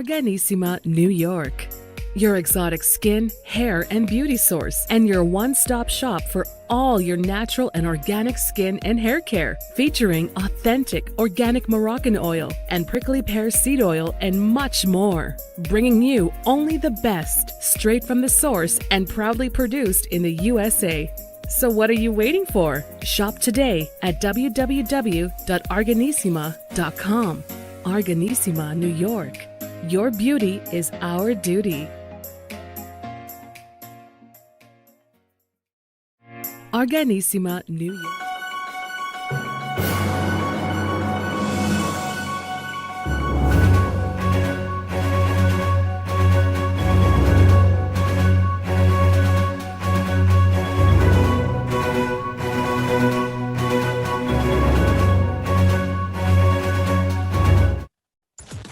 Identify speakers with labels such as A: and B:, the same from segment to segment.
A: Organissima, New York. Your exotic skin, hair, and beauty source, and your one-stop shop for all your natural and organic skin and hair care, featuring authentic organic Moroccan oil and prickly pear seed oil and much more. Bringing you only the best, straight from the source and proudly produced in the USA. So what are you waiting for? Shop today at www.organissima.com. Organissima, New York. Your beauty is our duty. Organissima, New York.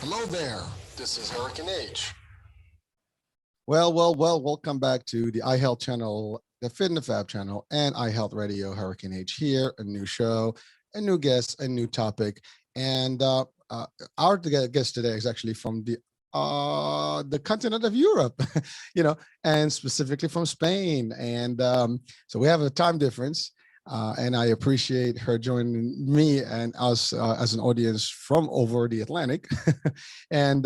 B: Hello there, this is Hurricane H.
C: Well, welcome back to the iHealth channel, the Fit and the Fab channel, and iHealth Radio. Hurricane H here, a new show, a new guest, a new topic. And our guest today is actually from the continent of Europe, and specifically from Spain. And so we have a time difference. And I appreciate her joining me and us as an audience from over the Atlantic. And,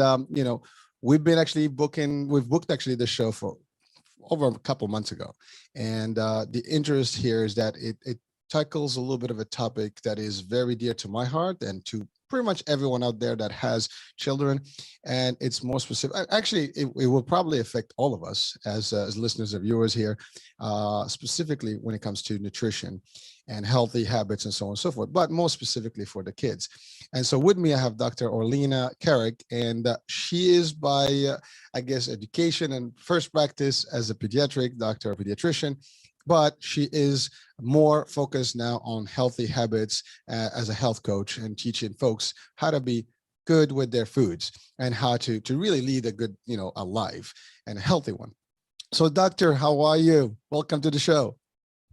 C: we've booked the show for over a couple months ago. And the interest here is that it tackles a little bit of a topic that is very dear to my heart and to pretty much everyone out there that has children. And it's more specific. Actually, it will probably affect all of us as listeners or viewers here, specifically when it comes to nutrition and healthy habits and so on and so forth, but more specifically for the kids. And so with me, I have Dr. Orlena Kerek, and she is by, education and first practice as a pediatric doctor, a pediatrician, but she is more focused now on healthy habits as a health coach and teaching folks how to be good with their foods and how to really lead a good, a life and a healthy one. So doctor, how are you? Welcome to the show.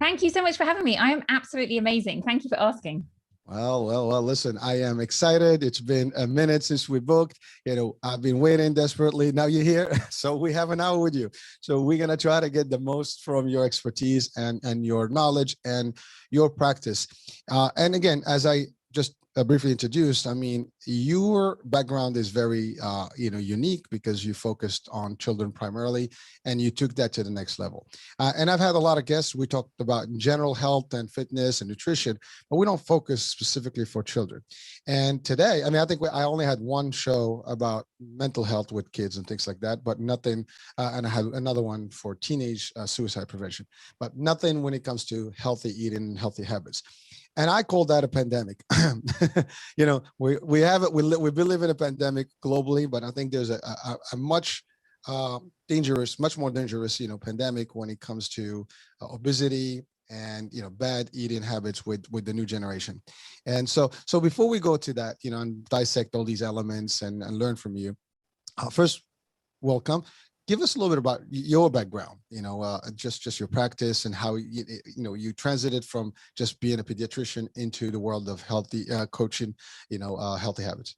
D: Thank you so much for having me. I am absolutely amazing. Thank you for asking.
C: Well, listen, I am excited. It's been a minute since we booked. I've been waiting desperately. Now you're here. So we have an hour with you. So we're going to try to get the most from your expertise and your knowledge and your practice. And again, as I just briefly introduced, your background is very, unique because you focused on children primarily, and you took that to the next level. And I've had a lot of guests. We talked about general health and fitness and nutrition, but we don't focus specifically for children. And today, I think I only had one show about mental health with kids and things like that, but nothing. And I had another one for teenage suicide prevention, but nothing when it comes to healthy eating and healthy habits. And I call that a pandemic. We've been living a pandemic globally, but I think there's a much more dangerous, pandemic when it comes to obesity and, bad eating habits with the new generation. And so before we go to that, and dissect all these elements and learn from you, first, welcome. Give us a little bit about your background, just your practice and how you transited from just being a pediatrician into the world of healthy coaching, healthy habits.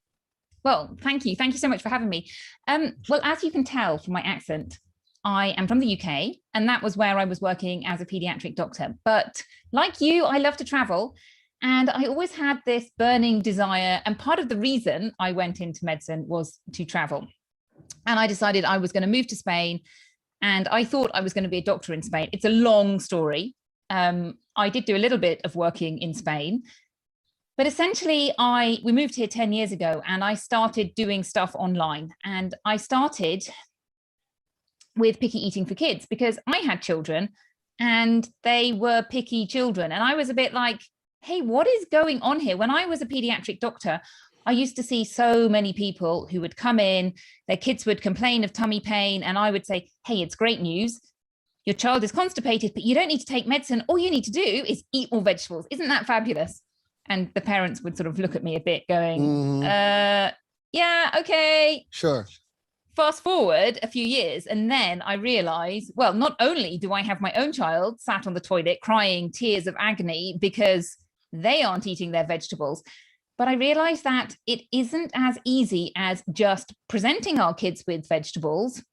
D: Well, thank you. Thank you so much for having me. Well, as you can tell from my accent, I am from the UK, and that was where I was working as a pediatric doctor. But like you, I love to travel. And I always had this burning desire. And part of the reason I went into medicine was to travel. And I decided I was going to move to Spain, and I thought I was going to be a doctor in Spain. It's a long story. I did do a little bit of working in Spain, but essentially we moved here 10 years ago, and I started doing stuff online. And I started with picky eating for kids because I had children and they were picky children. And I was a bit like, hey, what is going on here? When I was a pediatric doctor, I used to see so many people who would come in, their kids would complain of tummy pain, and I would say, hey, it's great news. Your child is constipated, but you don't need to take medicine. All you need to do is eat more vegetables. Isn't that fabulous? And the parents would sort of look at me a bit going, yeah, okay.
C: Sure.
D: Fast forward a few years, and then I realized, well, not only do I have my own child sat on the toilet crying tears of agony because they aren't eating their vegetables, But I realized that it isn't as easy as just presenting our kids with vegetables.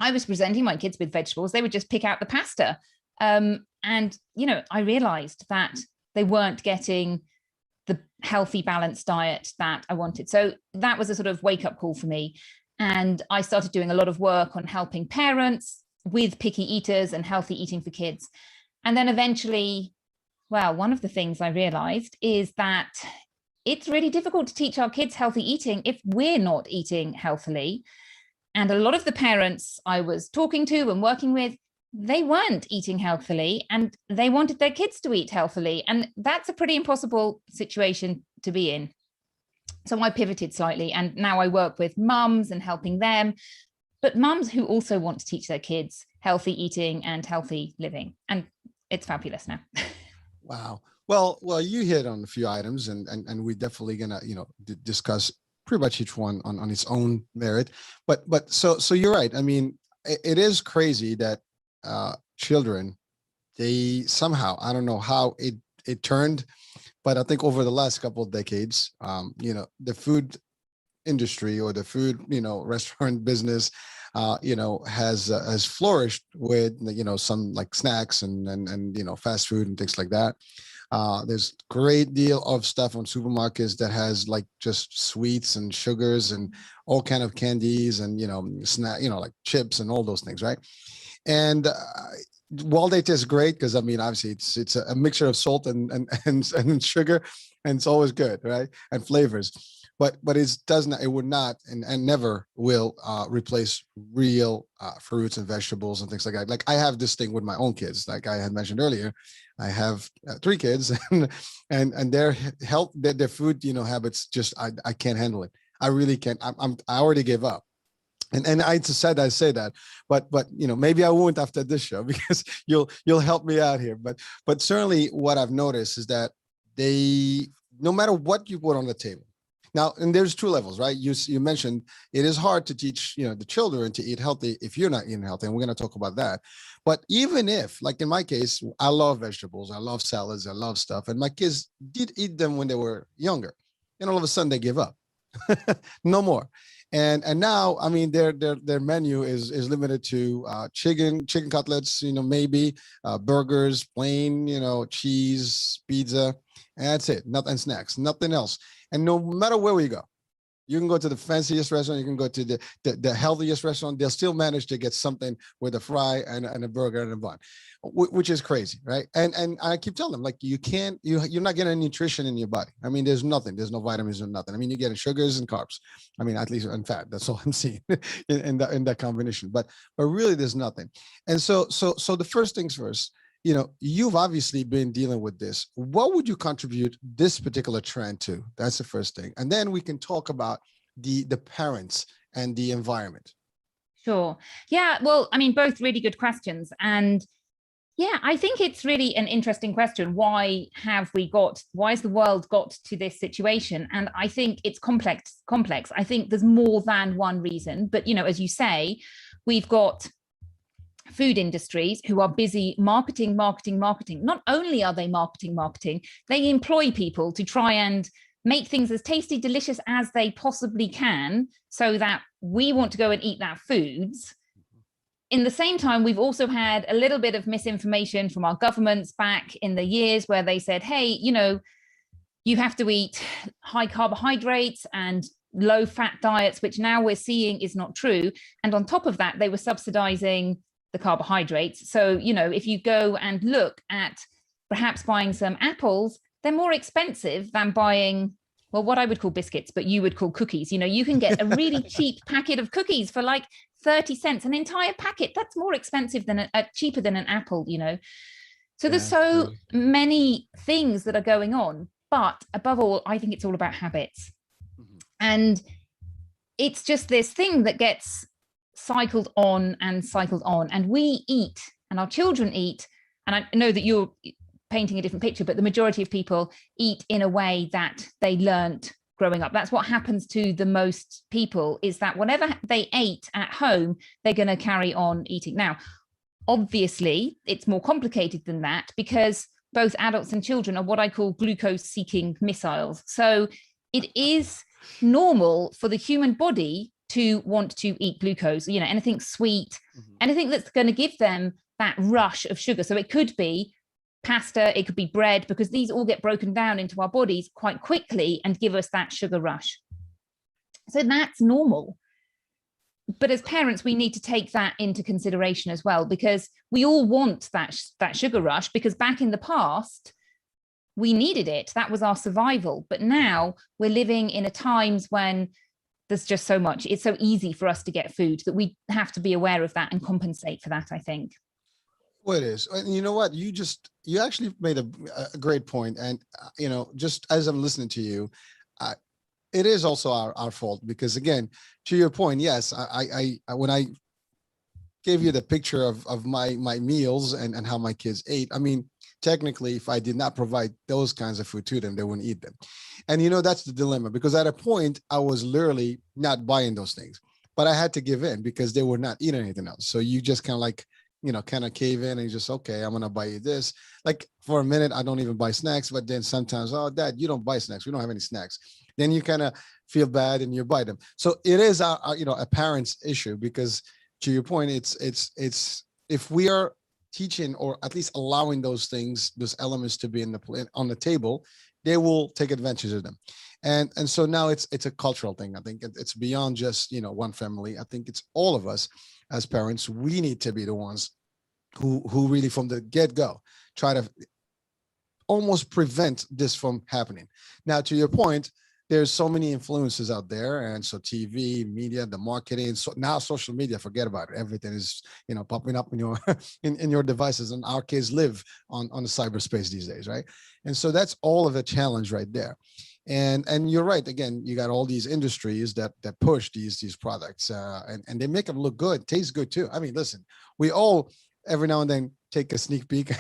D: I was presenting my kids with vegetables. They would just pick out the pasta. And, you know, I realized that they weren't getting the healthy, balanced diet that I wanted. So that was a sort of wake up call for me. And I started doing a lot of work on helping parents with picky eaters and healthy eating for kids. And then eventually, well, one of the things I realized is that it's really difficult to teach our kids healthy eating if we're not eating healthily. And a lot of the parents I was talking to and working with, they weren't eating healthily and they wanted their kids to eat healthily. And that's a pretty impossible situation to be in. So I pivoted slightly and now I work with mums and helping them, but mums who also want to teach their kids healthy eating and healthy living. And it's fabulous now.
C: Wow. Well, you hit on a few items, and we're definitely gonna, discuss pretty much each one on its own merit. But so you're right. I mean, it is crazy that children, they somehow, I don't know how it turned, but I think over the last couple of decades, the food industry or the food, restaurant business, has flourished with, some like snacks and fast food and things like that. There's great deal of stuff on supermarkets that has like just sweets and sugars and all kind of candies and, snack, like chips and all those things, right? And while they taste great, because I mean, obviously it's a mixture of salt and sugar, and it's always good, right? And flavors. But it would not and never will replace real fruits and vegetables and things like that. Like I have this thing with my own kids, like I had mentioned earlier. I have 3 kids, and their health, their food, habits, just I can't handle it. I really can't. I already gave up. And I said I say that, but maybe I won't after this show because you'll help me out here. But certainly what I've noticed is that they, no matter what you put on the table. Now, and there's 2 levels, right? You mentioned it is hard to teach, the children to eat healthy if you're not eating healthy, and we're going to talk about that. But even if, like in my case, I love vegetables, I love salads, I love stuff, and my kids did eat them when they were younger, and all of a sudden they give up, no more. And now, I mean, their menu is limited to chicken cutlets, maybe burgers, plain, cheese, pizza, and that's it. Nothing, snacks, nothing else. And no matter where we go, you can go to the fanciest restaurant, you can go to the healthiest restaurant, they'll still manage to get something with a fry and a burger and a bun, which is crazy, right? And I keep telling them, like, you're not getting any nutrition in your body. I mean, there's no vitamins or nothing. I mean, you're getting sugars and carbs. I mean, at least and fat. That's all I'm seeing in that combination. But really, there's nothing. And so the first things first. You've obviously been dealing with this. What would you contribute this particular trend to? That's the first thing. And then we can talk about the parents and the environment.
D: Sure. Yeah. Well, I mean, both really good questions. And yeah, I think it's really an interesting question. Why has the world got to this situation? And I think it's complex. I think there's more than one reason. But, as you say, we've got food industries who are busy marketing. Not only are they marketing, they employ people to try and make things as tasty, delicious as they possibly can so that we want to go and eat that foods. In the same time, we've also had a little bit of misinformation from our governments back in the years where they said, hey, you have to eat high carbohydrates and low fat diets, which now we're seeing is not true. And on top of that, they were subsidizing the carbohydrates. So, if you go and look at perhaps buying some apples, they're more expensive than buying, well, what I would call biscuits, but you would call cookies. You can get a really cheap packet of cookies for like 30 cents, an entire packet. That's more expensive than cheaper than an apple, So there's so many things that are going on, but above all, I think it's all about habits. Mm-hmm. And it's just this thing that gets cycled on, and we eat and our children eat, and I know that you're painting a different picture, but the majority of people eat in a way that they learnt growing up. That's what happens to the most people, is that whatever they ate at home, they're going to carry on eating. Now, obviously, it's more complicated than that, because both adults and children are what I call glucose-seeking missiles. So it is normal for the human body to want to eat glucose, anything sweet, anything that's going to give them that rush of sugar. So it could be pasta, it could be bread, because these all get broken down into our bodies quite quickly and give us that sugar rush. So that's normal. But as parents, we need to take that into consideration as well, because we all want that sugar rush, because back in the past, we needed it. That was our survival. But now we're living in a times when there's just so much. It's so easy for us to get food that we have to be aware of that and compensate for that, I think.
C: Well, it is. And you know what? You actually made a great point. And, just as I'm listening to you, it is also our fault, because again, to your point, yes, I when I gave you the picture of my meals and how my kids ate, I mean, technically, if I did not provide those kinds of food to them, they wouldn't eat them. And that's the dilemma, because at a point I was literally not buying those things, but I had to give in because they were not eating anything else. So you just kind of like, kind of cave in and you just, okay, I'm going to buy you this. Like for a minute, I don't even buy snacks, but then sometimes, oh, Dad, you don't buy snacks. We don't have any snacks. Then you kind of feel bad and you buy them. So it is a parent's issue, because to your point, it's if we are teaching or at least allowing those elements to be on the table, they will take advantage of them. And so now it's a cultural thing. I think it's beyond just, one family. I think it's all of us as parents. We need to be the ones who really from the get-go try to almost prevent this from happening. Now, to your point, there's so many influences out there. And so TV, media, the marketing, so now social media, forget about it. Everything is, popping up in your in your devices, and our kids live on the cyberspace these days, right? And so that's all of a challenge right there. And you're right. Again, you got all these industries that push these products, and they make them look good, taste good too. I mean, listen, we all every now and then take a sneak peek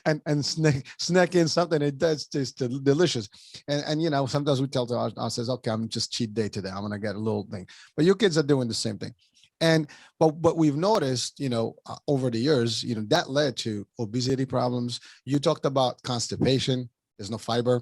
C: and snack in something. It does taste delicious. And sometimes we tell ourselves, okay, I'm just cheat day today. I'm gonna get a little thing. But your kids are doing the same thing. But we've noticed, over the years, that led to obesity problems. You talked about constipation. There's no fiber.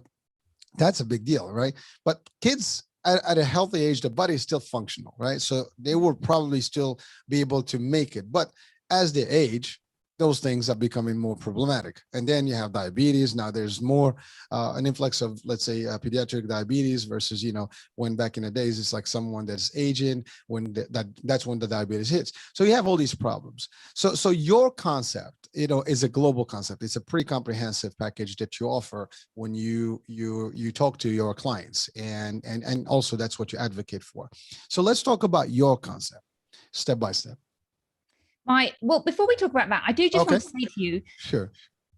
C: That's a big deal, right? But kids at a healthy age, the body is still functional, right? So they will probably still be able to make it. But as they age, those things are becoming more problematic. And then you have diabetes. Now there's more an influx of, let's say, pediatric diabetes versus, when back in the days, it's like someone that's aging, when that's when the diabetes hits. So you have all these problems. So your concept, is a global concept. It's a pretty comprehensive package that you offer when you talk to your clients. And also that's what you advocate for. So let's talk about your concept step by step.
D: Well, before we talk about that, I do just want to say to you,
C: sure,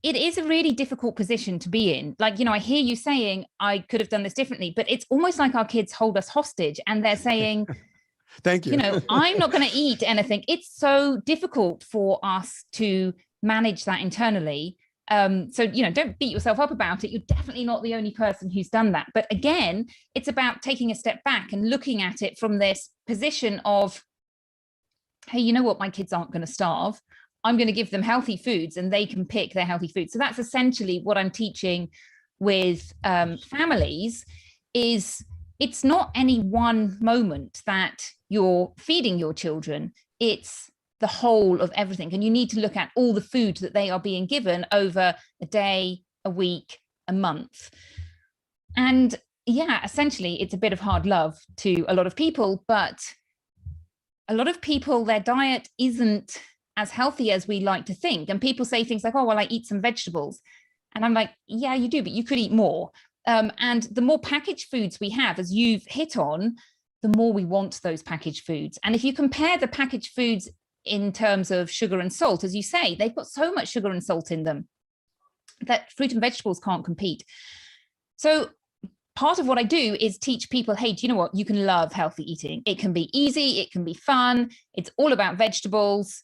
D: it is a really difficult position to be in. Like, I hear you saying, I could have done this differently, but it's almost like our kids hold us hostage and they're saying,
C: thank you.
D: I'm not going to eat anything. It's so difficult for us to manage that internally. So, don't beat yourself up about it. You're definitely not the only person who's done that. But again, it's about taking a step back and looking at it from this position of, hey, you know what? My kids aren't going to starve. I'm going to give them healthy foods and they can pick their healthy foods. So that's essentially what I'm teaching with families is it's not any one moment that you're feeding your children. It's the whole of everything. And you need to look at all the food that they are being given over a day, a week, a month. And yeah, essentially it's a bit of hard love to a lot of people, but a lot of people, their diet isn't as healthy as we like to think. And people say things like, oh, well, I eat some vegetables. And I'm like, yeah, you do, but you could eat more. And the more packaged foods we have, as you've hit on, the more we want those packaged foods. And if you compare the packaged foods in terms of sugar and salt, as you say, they've got so much sugar and salt in them that fruit and vegetables can't compete. So part of what I do is teach people, hey, do you know what? You can love healthy eating. It can be easy. It can be fun. It's all about vegetables.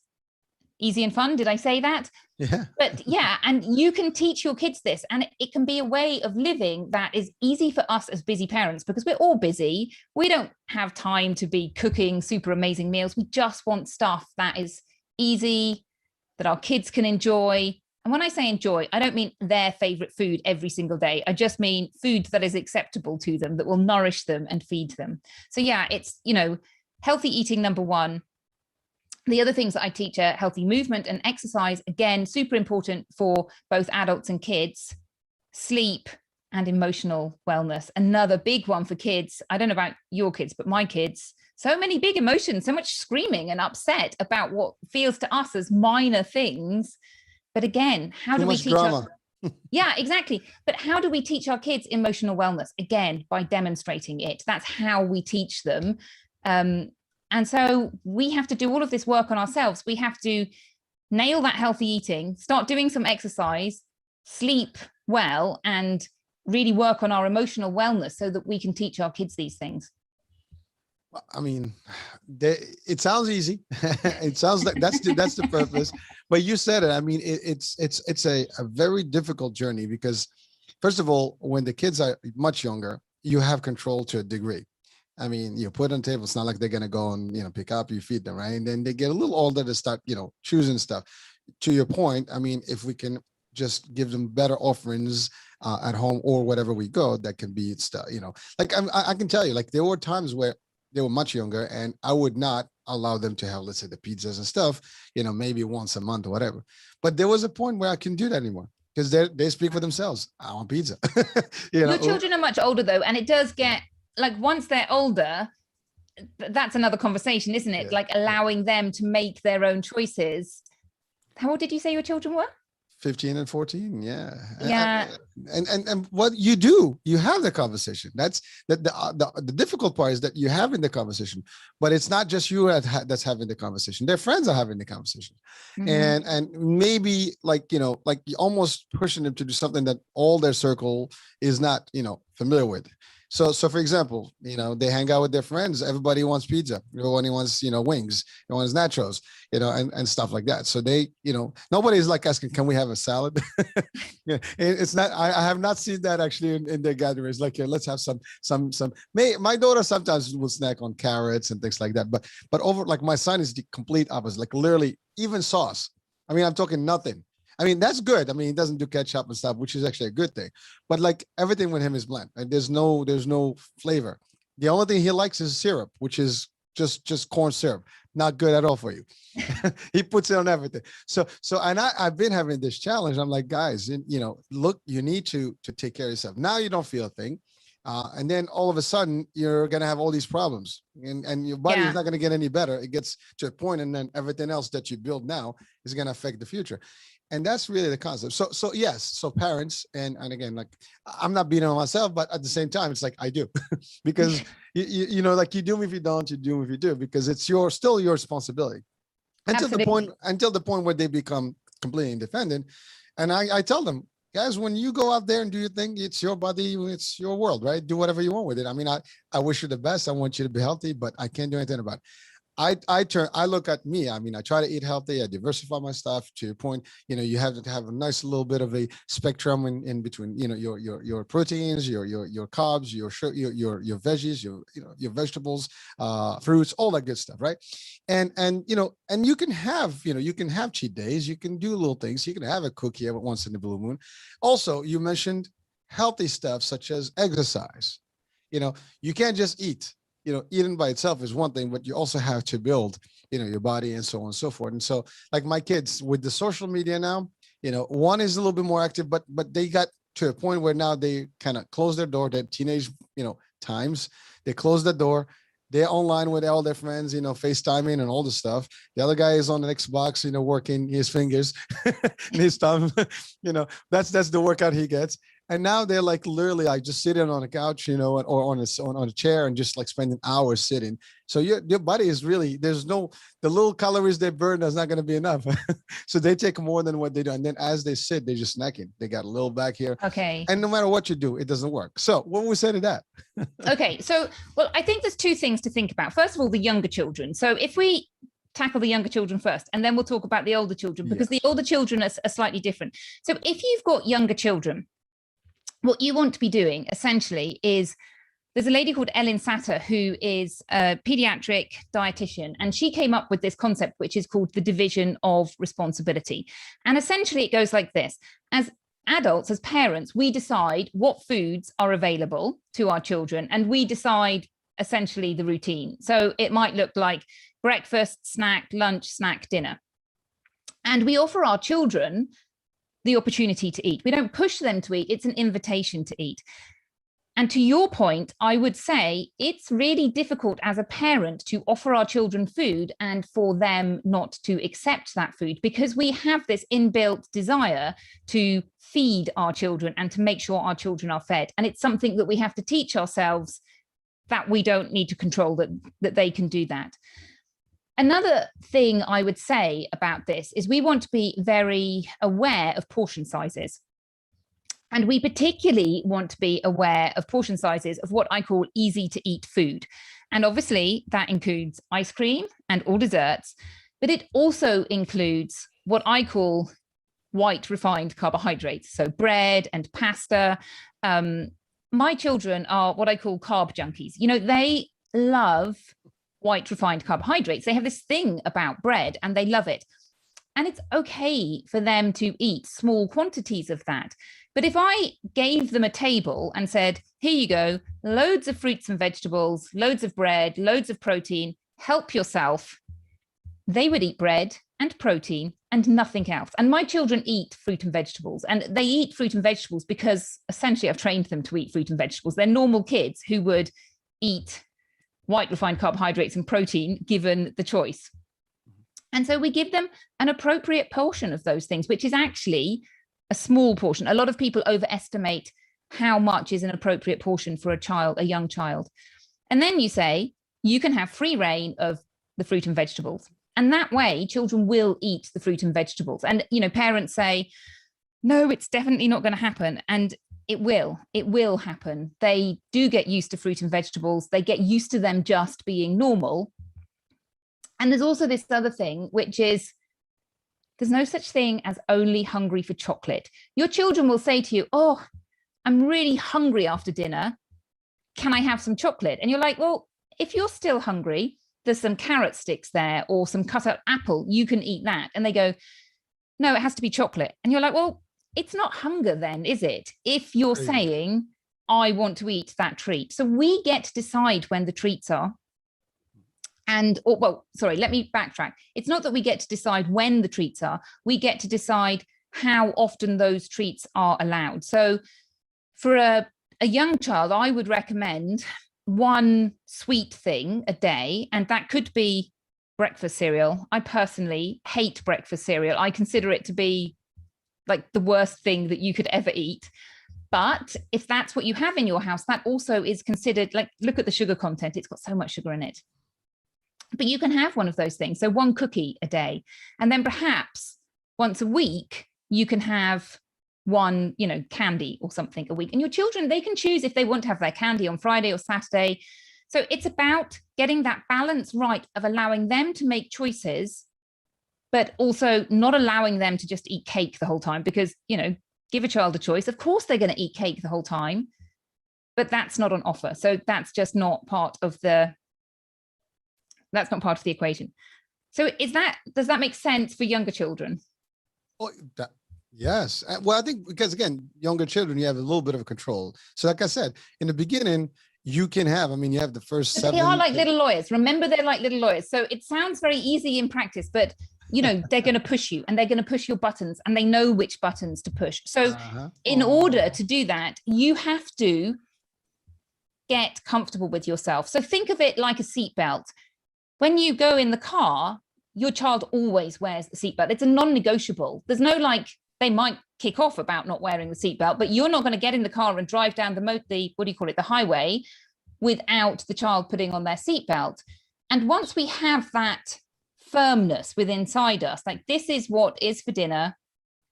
D: Easy and fun. Did I say that?
C: Yeah.
D: But yeah, and you can teach your kids this, and it can be a way of living that is easy for us as busy parents, because we're all busy. We don't have time to be cooking super amazing meals. We just want stuff that is easy, that our kids can enjoy, And when I say enjoy, I don't mean their favorite food every single day. I just mean food that is acceptable to them, that will nourish them and feed them. So yeah, it's, healthy eating, number one. The other things that I teach are healthy movement and exercise. Again, super important for both adults and kids. Sleep and emotional wellness. Another big one for kids. I don't know about your kids, but my kids, so many big emotions, so much screaming and upset about what feels to us as minor things. But again, how do we teach
C: drama.
D: Yeah, exactly. But how do we teach our kids emotional wellness? Again, by demonstrating it. That's how we teach them. And so we have to do all of this work on ourselves. We have to nail that healthy eating, start doing some exercise, sleep well, and really work on our emotional wellness so that we can teach our kids these things.
C: I mean, it sounds easy. It sounds like that's the purpose. But you said it. I mean, it's a very difficult journey because, first of all, when the kids are much younger, you have control to a degree. I mean, you put on the table. It's not like they're gonna go and pick up, you feed them, right? And then they get a little older to start choosing stuff. To your point, I mean, if we can just give them better offerings at home or wherever we go, that can be stuff. Like I can tell you, like there were times where they were much younger and I would not allow them to have, let's say, the pizzas and stuff, maybe once a month or whatever. But there was a point where I couldn't do that anymore because they speak for themselves. I want pizza.
D: Your children are much older though, and it does get like once they're older, that's another conversation, isn't it?
C: Yeah.
D: Like allowing them to make their own choices. How old did you say your children were?
C: 15 and 14. Yeah.
D: Yeah.
C: And what you do, you have the conversation. That's the difficult part is that you having the conversation, but it's not just you that's having the conversation. Their friends are having the conversation. Mm-hmm. And maybe like you almost pushing them to do something that all their circle is not, familiar with. So for example, they hang out with their friends. Everybody wants pizza. Everybody wants, wings. Everyone wants nachos, and stuff like that. So they, nobody's like asking, can we have a salad? Yeah, it's not. I have not seen that actually in their gatherings. Like, let's have some. My daughter sometimes will snack on carrots and things like that. But over, like my son is the complete opposite. Like literally, even sauce. I mean, I'm talking nothing. I mean, that's good. I mean, he doesn't do ketchup and stuff, which is actually a good thing. But like everything with him is bland. And there's no flavor. The only thing he likes is syrup, which is just corn syrup. Not good at all for you. He puts it on everything. So and I've been having this challenge. I'm like, guys, look, you need to take care of yourself. Now you don't feel a thing. And then all of a sudden you're going to have all these problems and your body is not going to get any better. It gets to a point and then everything else that you build now is going to affect the future. And that's really the concept. So yes, so parents, and again, like I'm not beating on myself, but at the same time, it's like I do, because like you do if you don't, you do if you do, because it's still your responsibility until the point where they become completely independent. And I tell them, guys, when you go out there and do your thing, it's your body, it's your world, right? Do whatever you want with it. I mean, I wish you the best. I want you to be healthy, but I can't do anything about it. I look at me. I mean, I try to eat healthy. I diversify my stuff. To your point, you have to have a nice little bit of a spectrum in between, your proteins, your carbs, your veggies, your vegetables, fruits, all that good stuff, right? And you can have cheat days. You can do little things. You can have a cookie every once in the blue moon. Also, you mentioned healthy stuff such as exercise. You can't just eat. Eating by itself is one thing, but you also have to build, your body and so on and so forth. And so like my kids with the social media now, one is a little bit more active, but they got to a point where now they kind of close their door, their teenage, times, they close the door. They're online with all their friends, FaceTiming and all the stuff. The other guy is on the Xbox, working his fingers and his thumb, that's the workout he gets. And now they're like literally, I just sit in on a couch, or on a chair and just like spending hours sitting. So your body is really, the little calories they burn is not going to be enough. So they take more than what they do. And then as they sit, they're just snacking. They got a little back here.
D: Okay.
C: And no matter what you do, it doesn't work. So what would we say to that?
D: Okay. So, well, I think there's two things to think about. First of all, the younger children. So if we tackle the younger children first, and then we'll talk about the older children, because the older children are slightly different. So if you've got younger children, what you want to be doing essentially is there's a lady called Ellen Satter, who is a pediatric dietitian, and she came up with this concept, which is called the division of responsibility. And essentially it goes like this. As adults, as parents, we decide what foods are available to our children, and we decide essentially the routine. So it might look like breakfast, snack, lunch, snack, dinner. And we offer our children the opportunity to eat. We don't push them to eat, it's an invitation to eat. And to your point, I would say it's really difficult as a parent to offer our children food and for them not to accept that food, because we have this inbuilt desire to feed our children and to make sure our children are fed. And it's something that we have to teach ourselves, that we don't need to control, that they can do that. Another thing I would say about this is we want to be very aware of portion sizes. And we particularly want to be aware of portion sizes of what I call easy to eat food. And obviously that includes ice cream and all desserts, but it also includes what I call white refined carbohydrates. So bread and pasta. My children are what I call carb junkies. You know, they love white refined carbohydrates. They have this thing about bread and they love it. And it's okay for them to eat small quantities of that. But if I gave them a table and said, here you go, loads of fruits and vegetables, loads of bread, loads of protein, help yourself, they would eat bread and protein and nothing else. And my children eat fruit and vegetables, and they eat fruit and vegetables because essentially I've trained them to eat fruit and vegetables. They're normal kids who would eat white refined carbohydrates and protein given the choice. And so we give them an appropriate portion of those things, which is actually a small portion. A lot of people overestimate how much is an appropriate portion for a child, a young child. And then you say, you can have free reign of the fruit and vegetables. And that way, children will eat the fruit and vegetables. And, you know, parents say, no, it's definitely not going to happen. And it will happen. They do get used to fruit and vegetables. They get used to them just being normal. And there's also this other thing, which is there's no such thing as only hungry for chocolate. Your children will say to you, oh, I'm really hungry after dinner. Can I have some chocolate? And you're like, well, if you're still hungry, there's some carrot sticks there or some cut up apple. You can eat that. And they go, no, it has to be chocolate. And you're like, well, it's not hunger then, is it? If you're saying, I want to eat that treat. So we get to decide when the treats are. And, let me backtrack. It's not that we get to decide when the treats are, we get to decide how often those treats are allowed. So for a young child, I would recommend one sweet thing a day, and that could be breakfast cereal. I personally hate breakfast cereal. I consider it to be like the worst thing that you could ever eat. But if that's what you have in your house, that also is considered, like, look at the sugar content. It's got so much sugar in it. But you can have one of those things. So one cookie a day. And then perhaps once a week, you can have one, candy or something a week. And your children, they can choose if they want to have their candy on Friday or Saturday. So it's about getting that balance right of allowing them to make choices, but also not allowing them to just eat cake the whole time, because, give a child a choice. Of course, they're going to eat cake the whole time, but that's not on offer. So that's just not part of the equation. So does that make sense for younger children?
C: Oh, yes. Well, I think because, again, younger children, you have a little bit of control. So like I said, in the beginning, you can have, you have the first 7.
D: They are like little lawyers. Remember, they're like little lawyers. So it sounds very easy in practice, but, they're going to push you and they're going to push your buttons, and they know which buttons to push. So in order to do that, you have to get comfortable with yourself. So think of it like a seatbelt. When you go in the car, your child always wears the seatbelt. It's a non-negotiable. There's no they might kick off about not wearing the seatbelt, but you're not going to get in the car and drive down the highway without the child putting on their seatbelt. And once we have that firmness within inside us, like, this is what is for dinner,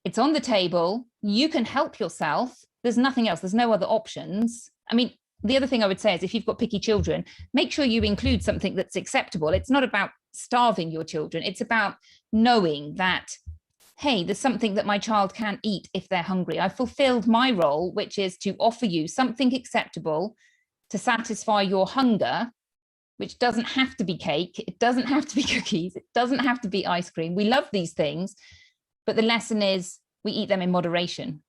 D: it's on the table, you can help yourself, there's nothing else, there's no other options. The other thing I would say is, if you've got picky children, make sure you include something that's acceptable. It's not about starving your children. It's about knowing that, hey, there's something that my child can eat if they're hungry. I've fulfilled my role, which is to offer you something acceptable to satisfy your hunger, which doesn't have to be cake, it doesn't have to be cookies, it doesn't have to be ice cream. We love these things, but the lesson is we eat them in moderation.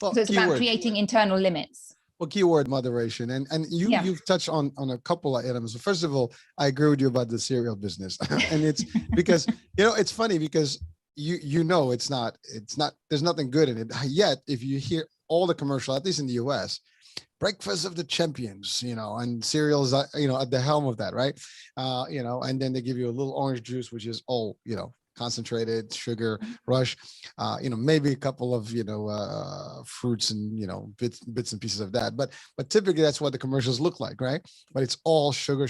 C: Well,
D: So it's about creating internal limits.
C: Well, keyword moderation, and you've touched on a couple of items. First of all, I agree with you about the cereal business, and it's because it's funny because it's not there's nothing good in it. Yet, if you hear all the commercial, at least in the U.S., breakfast of the champions, and cereals, at the helm of that, right? And then they give you a little orange juice, which is all concentrated sugar rush, maybe a couple of fruits and bits and pieces of that, but typically that's what the commercials look like, right? But it's all sugar.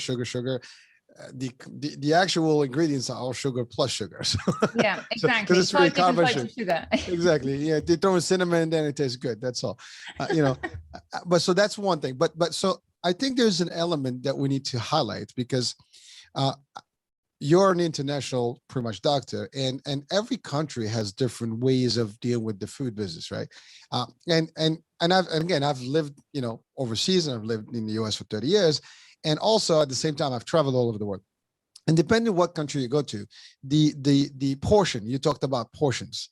C: The actual ingredients are all sugar plus sugar. So,
D: yeah, exactly.
C: So it's really carbon
D: sugar.
C: Exactly. Yeah, they throw in cinnamon and then it tastes good. That's all. But so that's one thing. But so I think there's an element that we need to highlight because you're an international pretty much doctor, and every country has different ways of dealing with the food business, right? And I've lived overseas, and I've lived in the US for 30 years, and also at the same time I've traveled all over the world. And depending on what country you go to, the portion, you talked about portions,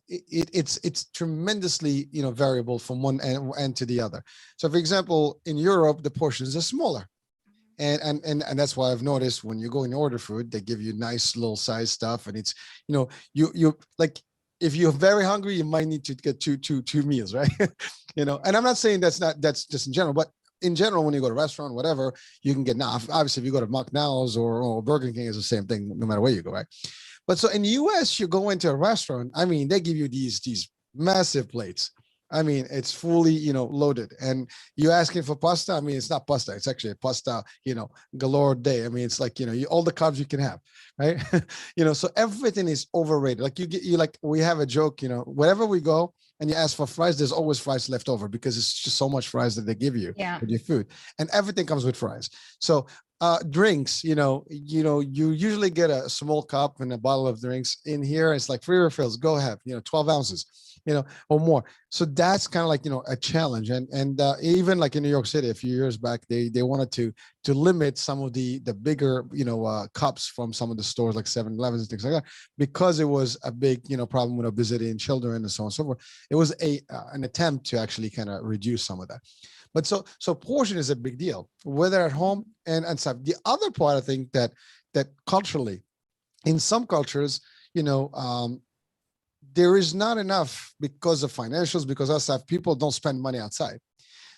C: it's tremendously variable from one end to the other. So for example, in Europe the portions are smaller. And that's why I've noticed when you go and order food, they give you nice little size stuff, and it's you like, if you're very hungry, you might need to get two meals, right? And I'm not saying that's just in general, but in general, when you go to a restaurant, whatever, you can get now. Obviously, if you go to McDonald's or Burger King, it's the same thing, no matter where you go, right? But so in the US, you go into a restaurant, I mean, they give you these massive plates. I mean, it's fully, loaded, and you're asking for pasta. I mean, it's not pasta. It's actually a pasta, galore day. I mean, it's like, all the carbs you can have, right? So everything is overrated. Like we have a joke, wherever we go and you ask for fries, there's always fries left over because it's just so much fries that they give you with your food, and everything comes with fries. So drinks, you usually get a small cup and a bottle of drinks. In here, it's like free refills. Go ahead, 12 ounces. Or more. So that's kind of like, a challenge. And even like in New York City, a few years back, they wanted to limit some of the bigger, cups from some of the stores like 7-Elevens and things like that, because it was a big, problem with obesity in children and so on and so forth. It was an attempt to actually kind of reduce some of that. But so portion is a big deal, whether at home and stuff. The other part, I think that culturally, in some cultures, there is not enough because of financials, because of stuff. People don't spend money outside,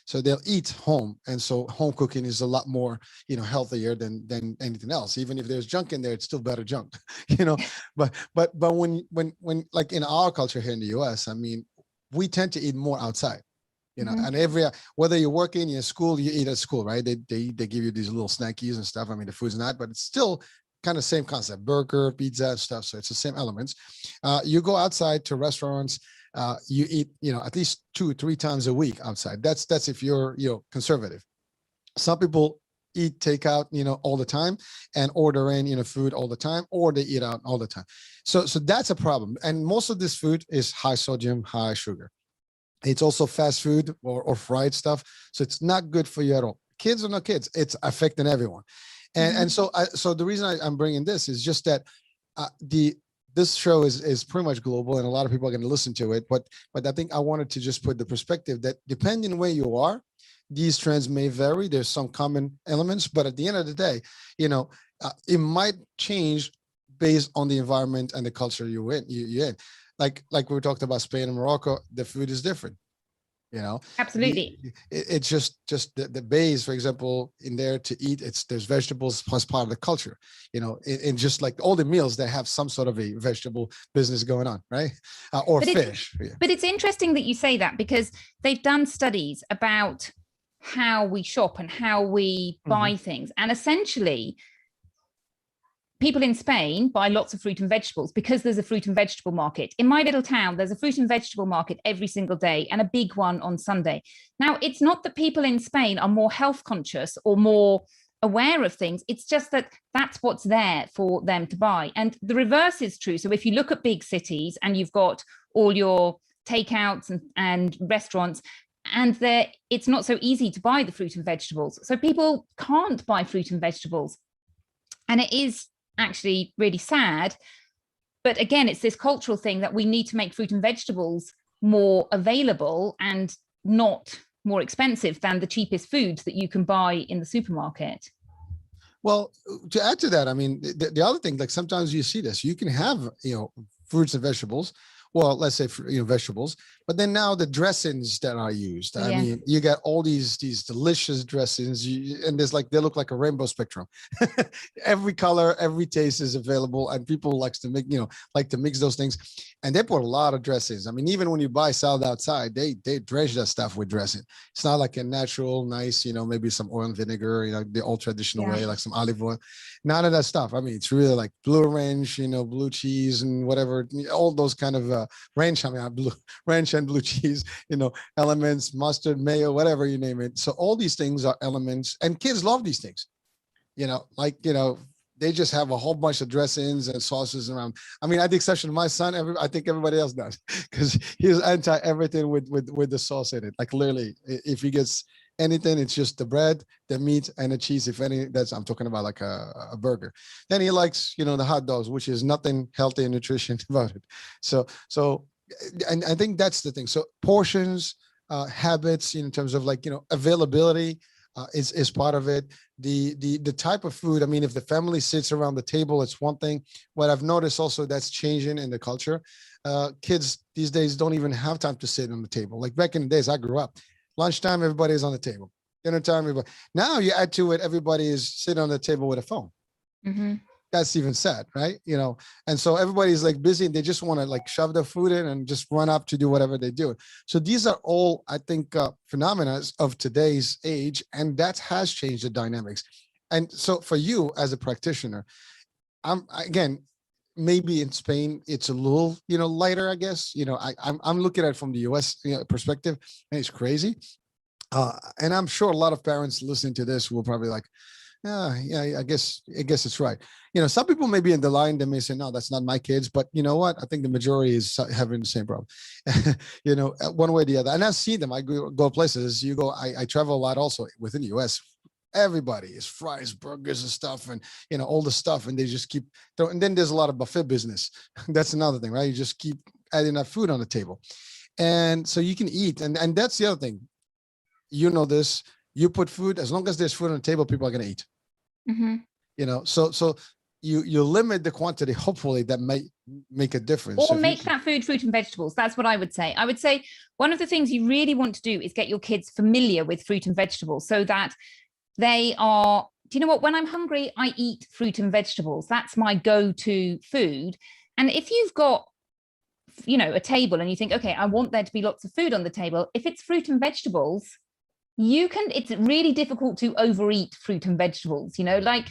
C: so they'll eat home, and so home cooking is a lot more, healthier than anything else. Even if there's junk in there, it's still better junk, But when like in our culture here in the U.S., I mean, we tend to eat more outside, and whether you're working in school, you eat at school, right? They give you these little snackies and stuff. I mean, the food's not, but it's still kind of same concept, burger, pizza and stuff. So it's the same elements. You go outside to restaurants, you eat, at least 2-3 times a week outside. That's if you're, conservative. Some people eat takeout, all the time, and order in, food all the time, or they eat out all the time. So that's a problem. And most of this food is high sodium, high sugar. It's also fast food or fried stuff. So it's not good for you at all. Kids or no kids, it's affecting everyone. And so the reason I'm bringing this is just that this show is pretty much global, and a lot of people are going to listen to it. But I think I wanted to just put the perspective that depending on where you are, these trends may vary. There's some common elements, but at the end of the day, it might change based on the environment and the culture you're in. Like we talked about Spain and Morocco, the food is different.
D: Absolutely.
C: It's just the base, for example, in there to eat, there's vegetables plus part of the culture, and just like all the meals, they have some sort of a vegetable business going on, right? Or fish.
D: But it's interesting that you say that, because they've done studies about how we shop and how we buy things. And essentially, people in Spain buy lots of fruit and vegetables because there's a fruit and vegetable market. In my little town, there's a fruit and vegetable market every single day, and a big one on Sunday. Now, it's not that people in Spain are more health conscious or more aware of things. It's just that that's what's there for them to buy. And the reverse is true. So if you look at big cities and you've got all your takeouts and restaurants, and it's not so easy to buy the fruit and vegetables. So people can't buy fruit and vegetables. And it is actually really sad. But again, it's this cultural thing that we need to make fruit and vegetables more available and not more expensive than the cheapest foods that you can buy in the supermarket.
C: Well, to add to that, I mean, the other thing, like sometimes you see this, you can have, fruits and vegetables, well, let's say, vegetables, but then now the dressings that are used, I mean, you got all these delicious dressings, and there's like, they look like a rainbow spectrum. Every color, every taste is available, and people like to mix those things, and they put a lot of dressings. I mean, even when you buy salad outside, they dredge that stuff with dressing. It's not like a natural, nice, maybe some oil and vinegar, the old traditional way, like some olive oil. None of that stuff. I mean, it's really like blue ranch, blue cheese and whatever, all those kind of ranch. I mean, blue ranch and blue cheese, elements, mustard, mayo, whatever you name it. So all these things are elements, and kids love these things. They just have a whole bunch of dressings and sauces around. I mean, at the exception of my son, I think everybody else does, because he's anti everything with the sauce in it. Like literally, if he gets anything, it's just the bread, the meat, and the cheese. If any, I'm talking about like a burger. Then he likes, the hot dogs, which is nothing healthy and nutrition about it. So, and I think that's the thing. So portions, habits, in terms of like, availability, is part of it. The type of food. I mean, if the family sits around the table, it's one thing. What I've noticed also that's changing in the culture. Kids these days don't even have time to sit on the table. Like back in the days I grew up, lunchtime, everybody's on the table. Dinner time, everybody. Now you add to it, everybody is sitting on the table with a phone. Mm-hmm. That's even sad, right? And so everybody's like busy, and they just want to like shove their food in and just run up to do whatever they do. So these are all, I think, phenomena of today's age, and that has changed the dynamics. And so for you as a practitioner, again, maybe in Spain it's a little, lighter, I guess. I'm looking at it from the US perspective, and it's crazy. And I'm sure a lot of parents listening to this will probably like, yeah, I guess it's right. Some people may be in the line, they may say, no, that's not my kids. But you know what? I think the majority is having the same problem, one way or the other. And I see them. I go places, I travel a lot also within the US. Everybody is fries, burgers and stuff, and all the stuff, and they just keep throwing. And then there's a lot of buffet business. That's another thing, right? You just keep adding that food on the table, and so you can eat. And that's the other thing. This, you put food, as long as there's food on the table, people are going to eat. Mm-hmm. So you limit the quantity. Hopefully that might make a difference.
D: Or make that food fruit and vegetables. That's what I would say. I would say one of the things you really want to do is get your kids familiar with fruit and vegetables, so that they are, do you know what? When I'm hungry, I eat fruit and vegetables. That's my go-to food. And if you've got, a table and you think, okay, I want there to be lots of food on the table, if it's fruit and vegetables, it's really difficult to overeat fruit and vegetables, like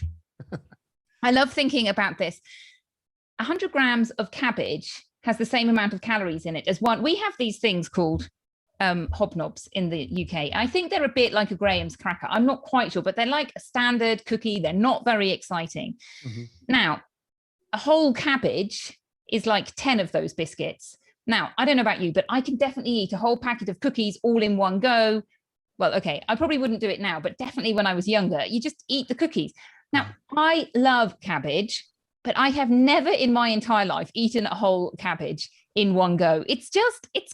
D: I love thinking about this. 100 grams of cabbage has the same amount of calories in it as one. We have these things called hobnobs in the UK. I think they're a bit like a Graham's cracker. I'm not quite sure, but they're like a standard cookie. They're not very exciting. Mm-hmm. Now, a whole cabbage is like 10 of those biscuits. Now, I don't know about you, but I can definitely eat a whole packet of cookies all in one go. Well, okay, I probably wouldn't do it now, but definitely when I was younger, you just eat the cookies. Now, I love cabbage, but I have never in my entire life eaten a whole cabbage in one go. It's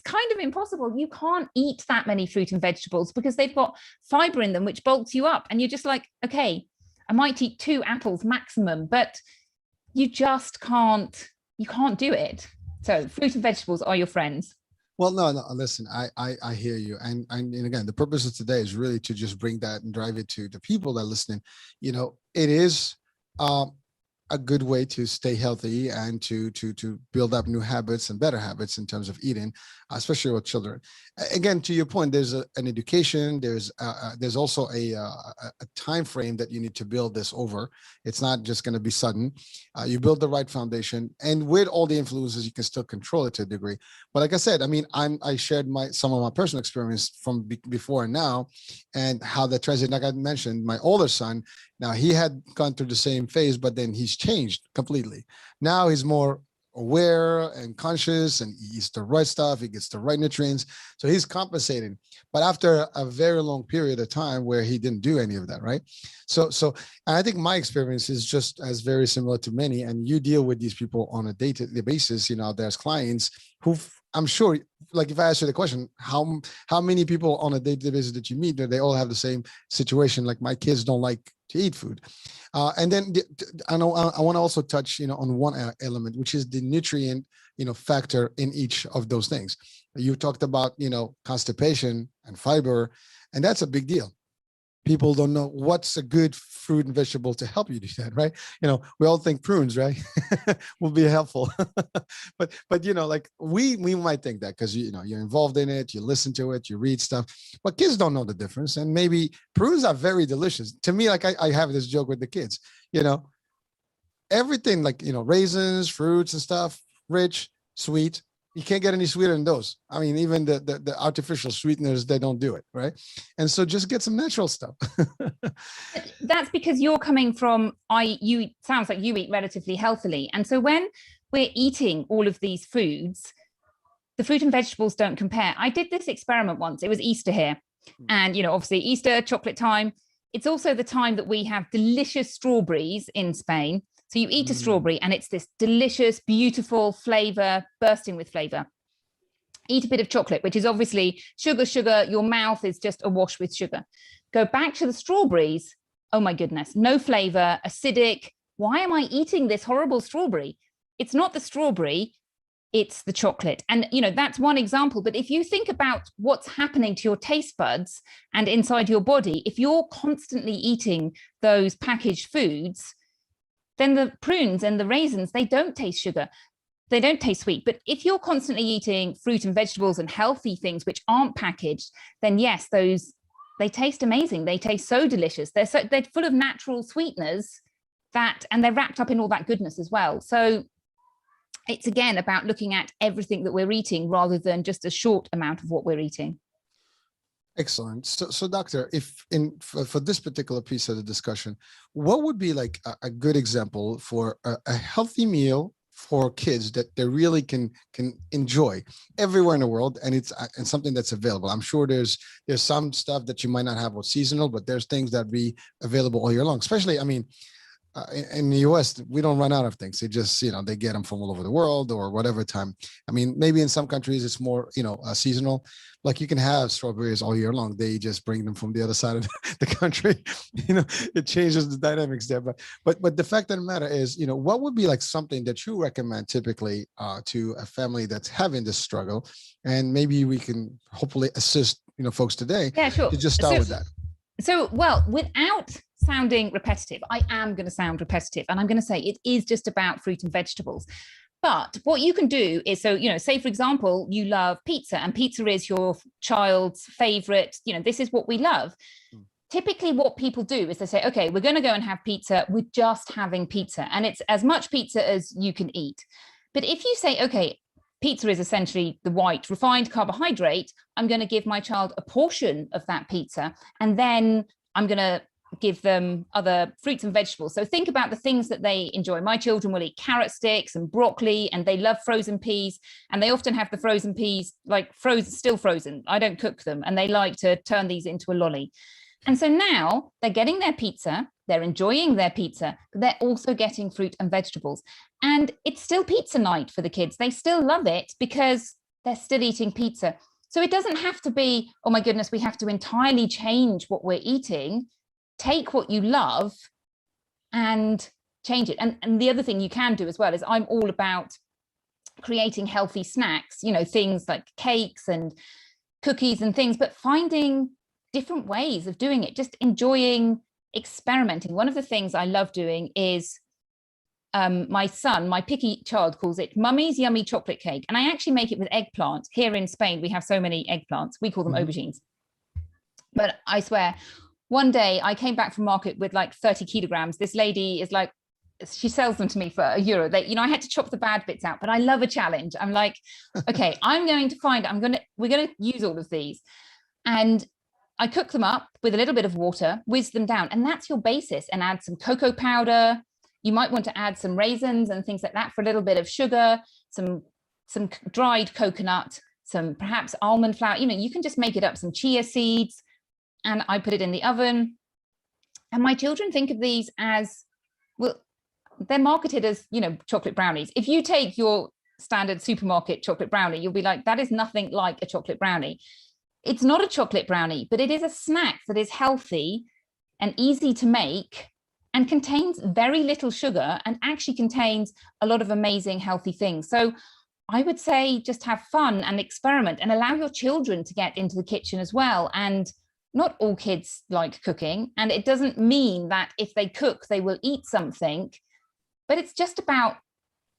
D: kind of impossible. You can't eat that many fruit and vegetables because they've got fiber in them, which bulks you up. And you're just like, okay, I might eat 2 apples maximum, but you just can't do it. So fruit and vegetables are your friends.
C: Well, no, listen, I hear you. And again, the purpose of today is really to just bring that and drive it to the people that are listening. It is a good way to stay healthy and to build up new habits and better habits in terms of eating, especially with children. Again, to your point, there's an education. There's also a time frame that you need to build this over. It's not just going to be sudden. You build the right foundation, and with all the influences, you can still control it to a degree. But like I said, I mean, I shared some of my personal experience from before and now, and how that transition. Like I mentioned, my older son. Now he had gone through the same phase, but then he's changed completely. Now he's more aware and conscious, and he eats the right stuff, he gets the right nutrients, so he's compensating. But after a very long period of time where he didn't do any of that, right? So and I think my experience is just as very similar to many, and you deal with these people on a day-to-day basis. There's clients who, I'm sure, like if I ask you the question, how many people on a day-to-day basis that you meet, they all have the same situation, like my kids don't like to eat food. And then I want to also touch, on one element, which is the nutrient, factor in each of those things. You talked about, constipation and fiber, and that's a big deal. People don't know what's a good fruit and vegetable to help you do that, right? We all think prunes, right, will be helpful, but like we might think that because you're involved in it, you listen to it, you read stuff, but kids don't know the difference. And maybe prunes are very delicious to me. Like I have this joke with the kids, everything like raisins, fruits and stuff, rich, sweet. You can't get any sweeter than those. I mean, even the artificial sweeteners, they don't do it, right? And so just get some natural stuff.
D: That's because you're coming from, sounds like you eat relatively healthily. And so when we're eating all of these foods, the fruit and vegetables don't compare. I did this experiment once. It was Easter here. And, obviously Easter, chocolate time. It's also the time that we have delicious strawberries in Spain. So you eat a strawberry and it's this delicious, beautiful flavor, bursting with flavor. Eat a bit of chocolate, which is obviously sugar. Your mouth is just awash with sugar. Go back to the strawberries. Oh my goodness, no flavor, acidic. Why am I eating this horrible strawberry? It's not the strawberry, it's the chocolate. And, that's one example. But if you think about what's happening to your taste buds and inside your body, if you're constantly eating those packaged foods, then the prunes and the raisins, they don't taste sugar. They don't taste sweet. But if you're constantly eating fruit and vegetables and healthy things which aren't packaged, then yes, they taste amazing. They taste so delicious. They're full of natural sweeteners and they're wrapped up in all that goodness as well. So it's again about looking at everything that we're eating rather than just a short amount of what we're eating.
C: Excellent. So doctor, for this particular piece of the discussion, what would be like a good example for a healthy meal for kids that they really can enjoy everywhere in the world, and something that's available? I'm sure there's some stuff that you might not have what's seasonal, but there's things that be available all year long. Especially, I mean, in the US, we don't run out of things. They just, they get them from all over the world or whatever time. I mean, maybe in some countries it's more, seasonal. Like you can have strawberries all year long. They just bring them from the other side of the country. It changes the dynamics there. But the fact of the matter is, what would be like something that you recommend typically to a family that's having this struggle, and maybe we can hopefully assist, folks today.
D: Yeah, sure.
C: To just start with that.
D: So, well, without sounding repetitive, I am going to sound repetitive, and I'm going to say it is just about fruit and vegetables. But what you can do is, say, for example, you love pizza and pizza is your child's favorite, this is what we love. Typically what people do is they say, okay, we're going to go and have pizza. We're just having pizza, and it's as much pizza as you can eat. But if you say, okay, pizza is essentially the white refined carbohydrate, I'm going to give my child a portion of that pizza, and then I'm going to give them other fruits and vegetables. So think about the things that they enjoy. My children will eat carrot sticks and broccoli, and they love frozen peas, and they often have the frozen peas like still frozen. I don't cook them, and they like to turn these into a lolly. And so now they're getting their pizza, they're enjoying their pizza, but they're also getting fruit and vegetables. And it's still pizza night for the kids. They still love it because they're still eating pizza. So it doesn't have to be, oh my goodness, we have to entirely change what we're eating. Take what you love and change it. And the other thing you can do as well is I'm all about creating healthy snacks, things like cakes and cookies and things, but finding different ways of doing it, just enjoying experimenting. One of the things I love doing is my son, my picky child, calls it Mummy's Yummy Chocolate Cake. And I actually make it with eggplant. Here in Spain, we have so many eggplants. We call them aubergines. But I swear, one day I came back from market with like 30 kilograms. This lady is like, she sells them to me for €1. I had to chop the bad bits out, but I love a challenge. I'm like, okay, we're going to use all of these. And I cook them up with a little bit of water, whiz them down. And that's your basis, and add some cocoa powder, You might want to add some raisins and things like that for a little bit of sugar, some dried coconut, some perhaps almond flour. You can just make it up, some chia seeds, and I put it in the oven. And my children think of these as, well, they're marketed as, chocolate brownies. If you take your standard supermarket chocolate brownie, you'll be like, that is nothing like a chocolate brownie. It's not a chocolate brownie, but it is a snack that is healthy and easy to make and contains very little sugar and actually contains a lot of amazing healthy things. So I would say just have fun and experiment and allow your children to get into the kitchen as well. And not all kids like cooking. And it doesn't mean that if they cook, they will eat something, but it's just about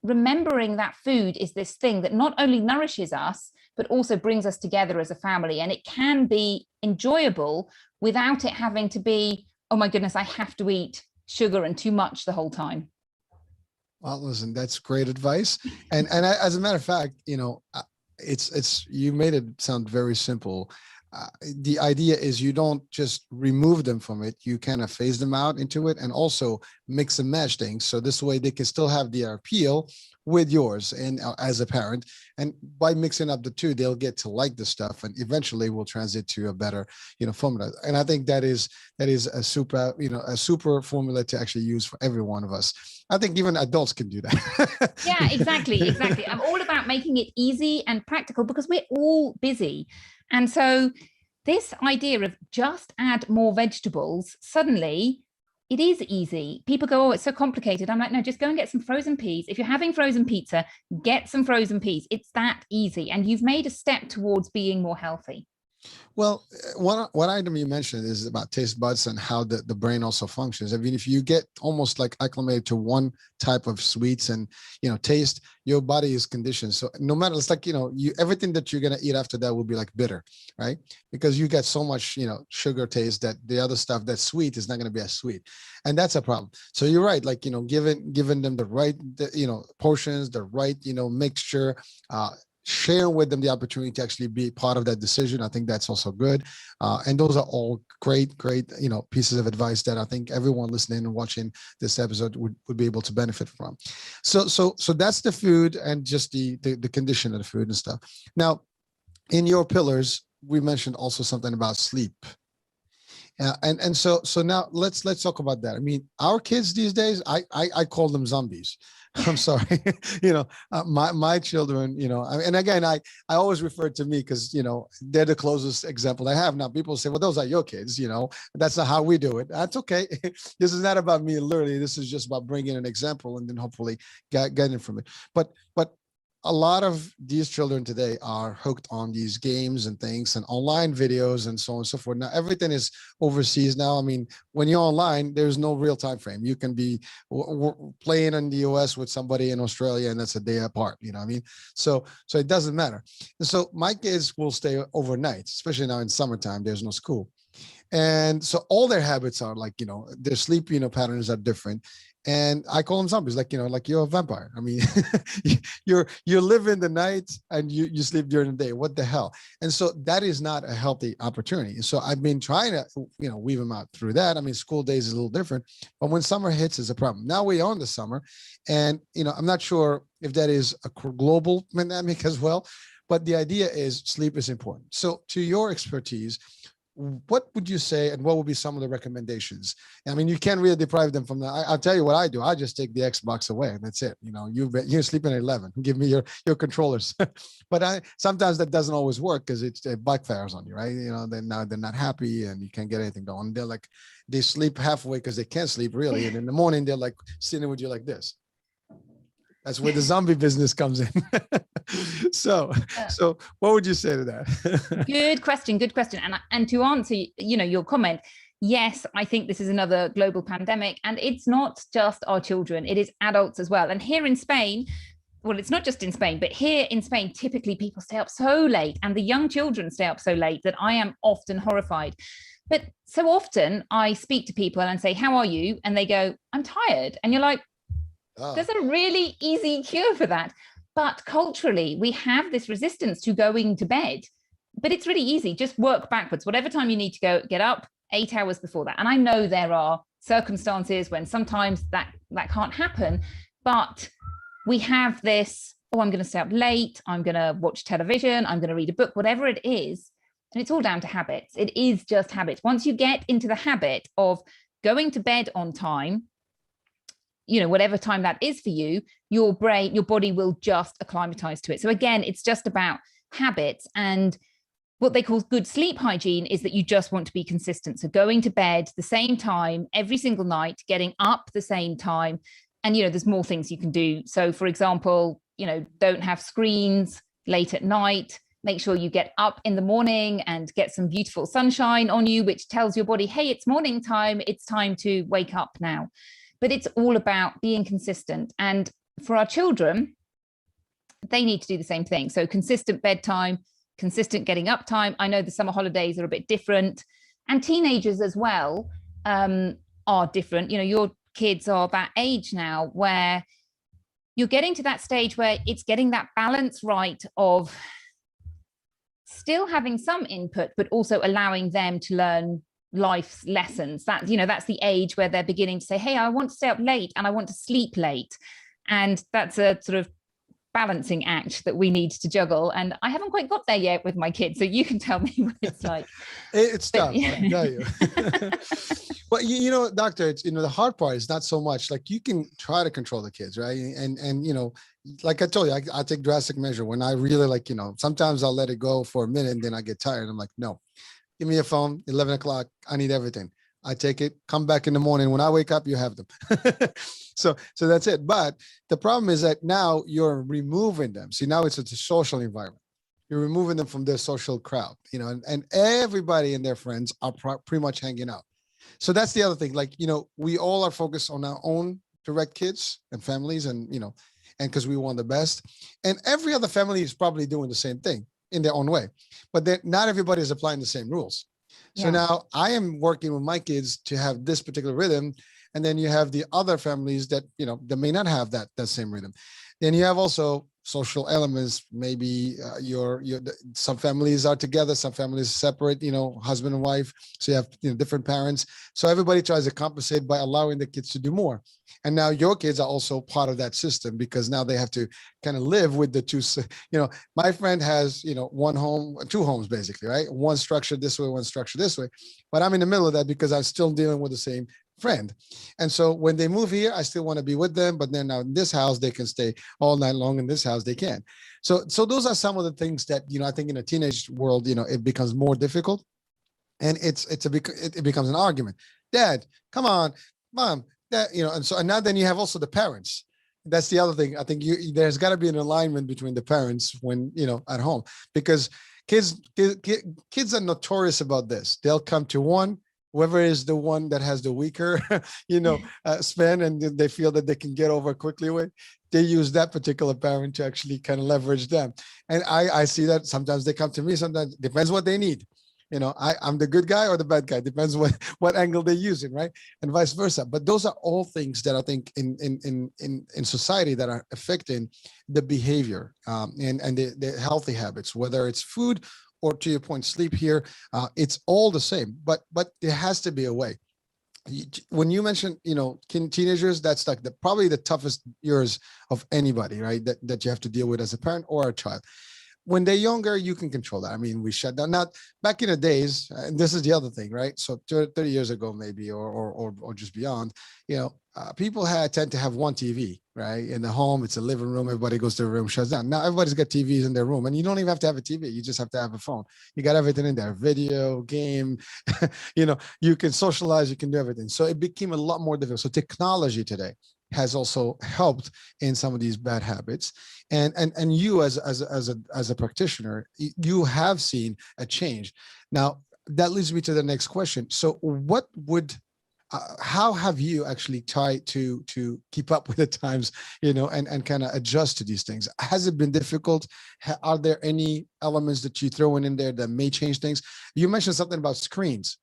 D: remembering that food is this thing that not only nourishes us, but also brings us together as a family. And it can be enjoyable without it having to be, oh my goodness, I have to eat sugar and too much the whole time.
C: Well, listen, that's great advice. And as a matter of fact, it's you made it sound very simple. The idea is you don't just remove them from it, you kind of phase them out into it and also mix and match things. So this way they can still have their appeal with yours and as a parent. And by mixing up the two, they'll get to like the stuff and eventually will transit to a better, formula. And I think that is a super formula to actually use for every one of us. I think even adults can do that.
D: Yeah, exactly. I'm all about making it easy and practical because we're all busy. And so this idea of just add more vegetables, suddenly it is easy. People go, oh, it's so complicated. I'm like, no, just go and get some frozen peas. If you're having frozen pizza, get some frozen peas. It's that easy. And you've made a step towards being more healthy.
C: Well, one item you mentioned is about taste buds and how the brain also functions. I mean, if you get almost like acclimated to one type of sweets and, taste, your body is conditioned. So no matter, it's like, everything that you're going to eat after that will be like bitter, right? Because you get so much, sugar taste that the other stuff that's sweet is not going to be as sweet. And that's a problem. So you're right. Like, giving them the right, portions, the right, mixture, sharing with them the opportunity to actually be part of that decision. I think that's also good. And those are all great, pieces of advice that I think everyone listening and watching this episode would be able to benefit from. So that's the food and just the condition of the food and stuff. Now, in your pillars, we mentioned also something about sleep. And so now let's talk about that. I mean, our kids these days, I call them zombies. I'm sorry, my children, and again, I always refer to me because, they're the closest example I have. Now people say, well, those are your kids, that's not how we do it. That's okay. This is not about me, literally. This is just about bringing an example and then hopefully getting from it. But a lot of these children today are hooked on these games and things and online videos and so on and so forth. Now, everything is overseas now. I mean, when you're online, there's no real time frame. You can be playing in the US with somebody in Australia and that's a day apart, you know what I mean? So it doesn't matter. And so my kids will stay overnight, especially now in summertime, there's no school. And so all their habits are like, their sleep, patterns are different. And I call them zombies, like you're a vampire. I mean, you're living the night and you sleep during the day. What the hell? And so that is not a healthy opportunity. And so I've been trying to, weave them out through that. I mean, school days is a little different, but when summer hits is a problem. Now we are in the summer and, I'm not sure if that is a global pandemic as well, but the idea is sleep is important. So to your expertise, what would you say and what would be some of the recommendations? I mean, you can't really deprive them from that. I'll tell you what I do. I just take the Xbox away and that's it. You're sleeping at 11. Give me your controllers. But sometimes that doesn't always work because it backfires on you, right? Then now they're not happy and you can't get anything done. They sleep halfway because they can't sleep really. And in the morning, they're like sitting with you like this. That's where the zombie business comes in. So what would you say to that?
D: Good question. And to answer, your comment, yes, I think this is another global pandemic, and it's not just our children, it is adults as well. And here in Spain, well, it's not just in Spain, but here in Spain, typically people stay up so late and the young children stay up so late that I am often horrified. But so often I speak to people and say, how are you? And they go, I'm tired. And you're like, there's a really easy cure for that. But culturally, we have this resistance to going to bed. But it's really easy. Just work backwards. Whatever time you need to go, get up 8 hours before that. And I know there are circumstances when sometimes that can't happen. But we have this, oh, I'm going to stay up late, I'm going to watch television, I'm going to read a book, whatever it is. And it's all down to habits. It is just habits. Once you get into the habit of going to bed on time, whatever time that is for you, your body will just acclimatize to it. So again, it's just about habits. And what they call good sleep hygiene is that you just want to be consistent. So going to bed the same time every single night, getting up the same time. And, there's more things you can do. So for example, don't have screens late at night. Make sure you get up in the morning and get some beautiful sunshine on you, which tells your body, hey, it's morning time. It's time to wake up now. But it's all about being consistent. And for our children, they need to do the same thing. So consistent bedtime, consistent getting up time. I know the summer holidays are a bit different, and teenagers as well are different. Your kids are that age now where you're getting to that stage where it's getting that balance right of still having some input, but also allowing them to learn life's lessons. That's the age where they're beginning to say, hey, I want to stay up late and I want to sleep late. And that's a sort of balancing act that we need to juggle. And I haven't quite got there yet with my kids. So you can tell me what it's like.
C: It's tough, I can tell you. But doctor, it's, the hard part is not so much like you can try to control the kids, right? And like I told you, I take drastic measure when I really sometimes I'll let it go for a minute and then I get tired. I'm like, no, give me a phone, 11 o'clock. I need everything. I take it, come back in the morning. When I wake up, you have them. So that's it. But the problem is that now you're removing them. See, now it's a social environment. You're removing them from their social crowd, and everybody and their friends are pretty much hanging out. So that's the other thing. We all are focused on our own direct kids and families and because we want the best. And every other family is probably doing the same thing in their own way, but not everybody is applying the same rules. So now I am working with my kids to have this particular rhythm. And then you have the other families that, that may not have that same rhythm. Then you have also social elements. Maybe some families are together, some families separate, husband and wife. So you have, different parents. So everybody tries to compensate by allowing the kids to do more. And now your kids are also part of that system because now they have to kind of live with the two. My friend has, one home, two homes basically, right? One structured this way, one structured this way. But I'm in the middle of that because I'm still dealing with the same friend. And so when they move here, I still want to be with them. But then now in this house, they can stay all night long. In this house, they can. So those are some of the things that, I think in a teenage world, it becomes more difficult. And it becomes an argument. Dad, come on, mom, Dad, and now then you have also the parents. That's the other thing. I think there's got to be an alignment between the parents when, at home, because kids are notorious about this. They'll come to one, whoever is the one that has the weaker, span, and they feel that they can get over quickly with, they use that particular parent to actually kind of leverage them. And I see that sometimes they come to me, sometimes depends what they need. I'm the good guy or the bad guy, depends what angle they're using, right? And vice versa. But those are all things that I think in society that are affecting the behavior and the healthy habits, whether it's food or, to your point, sleep here, it's all the same, but there has to be a way. When you mentioned, teenagers, that's like probably the toughest years of anybody, right? That you have to deal with as a parent or a child. When they're younger, you can control that. I mean, we shut down. Now, back in the days, and this is the other thing, right? So 30 years ago, maybe, or just beyond, people tend to have one TV, right? In the home, it's a living room. Everybody goes to their room, shuts down. Now everybody's got TVs in their room, and you don't even have to have a TV. You just have to have a phone. You got everything in there, video, game, you can socialize, you can do everything. So it became a lot more difficult. So technology today has also helped in some of these bad habits. And you as a practitioner, you have seen a change. Now, that leads me to the next question. So how have you actually tried to keep up with the times, and kind of adjust to these things? Has it been difficult? Are there any elements that you throw in there that may change things? You mentioned something about screens.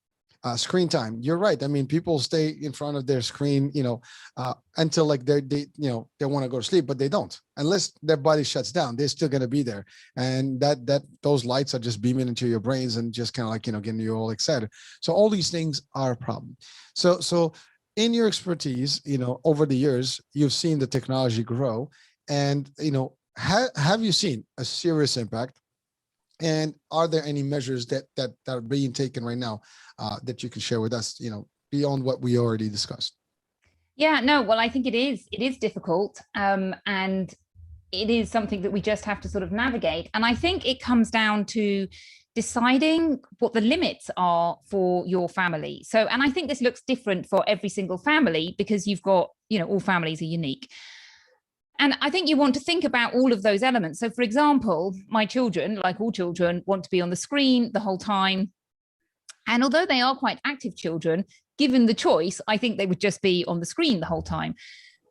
C: Screen time. You're right. I mean, people stay in front of their screen, until like they want to go to sleep, but they don't, unless their body shuts down. They're still going to be there, and those lights are just beaming into your brains and just kind of like getting you all excited. So all these things are a problem. So in your expertise, over the years, you've seen the technology grow, and have you seen a serious impact? And are there any measures that are being taken right now that you can share with us, beyond what we already discussed?
D: Yeah, no, well, I think it is difficult. And it is something that we just have to sort of navigate. And I think it comes down to deciding what the limits are for your family. So, and I think this looks different for every single family, because you've got, all families are unique. And I think you want to think about all of those elements. So, for example, my children, like all children, want to be on the screen the whole time. And although they are quite active children, given the choice, I think they would just be on the screen the whole time.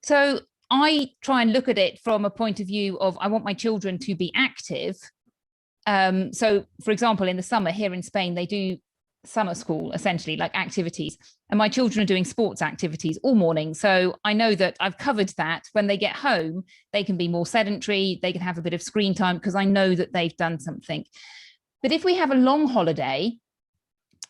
D: So I try and look at it from a point of view of, I want my children to be active. So, for example, in the summer here in Spain, they do summer school, essentially, like activities. And my children are doing sports activities all morning. So I know that I've covered that. When they get home, they can be more sedentary. They can have a bit of screen time because I know that they've done something. But if we have a long holiday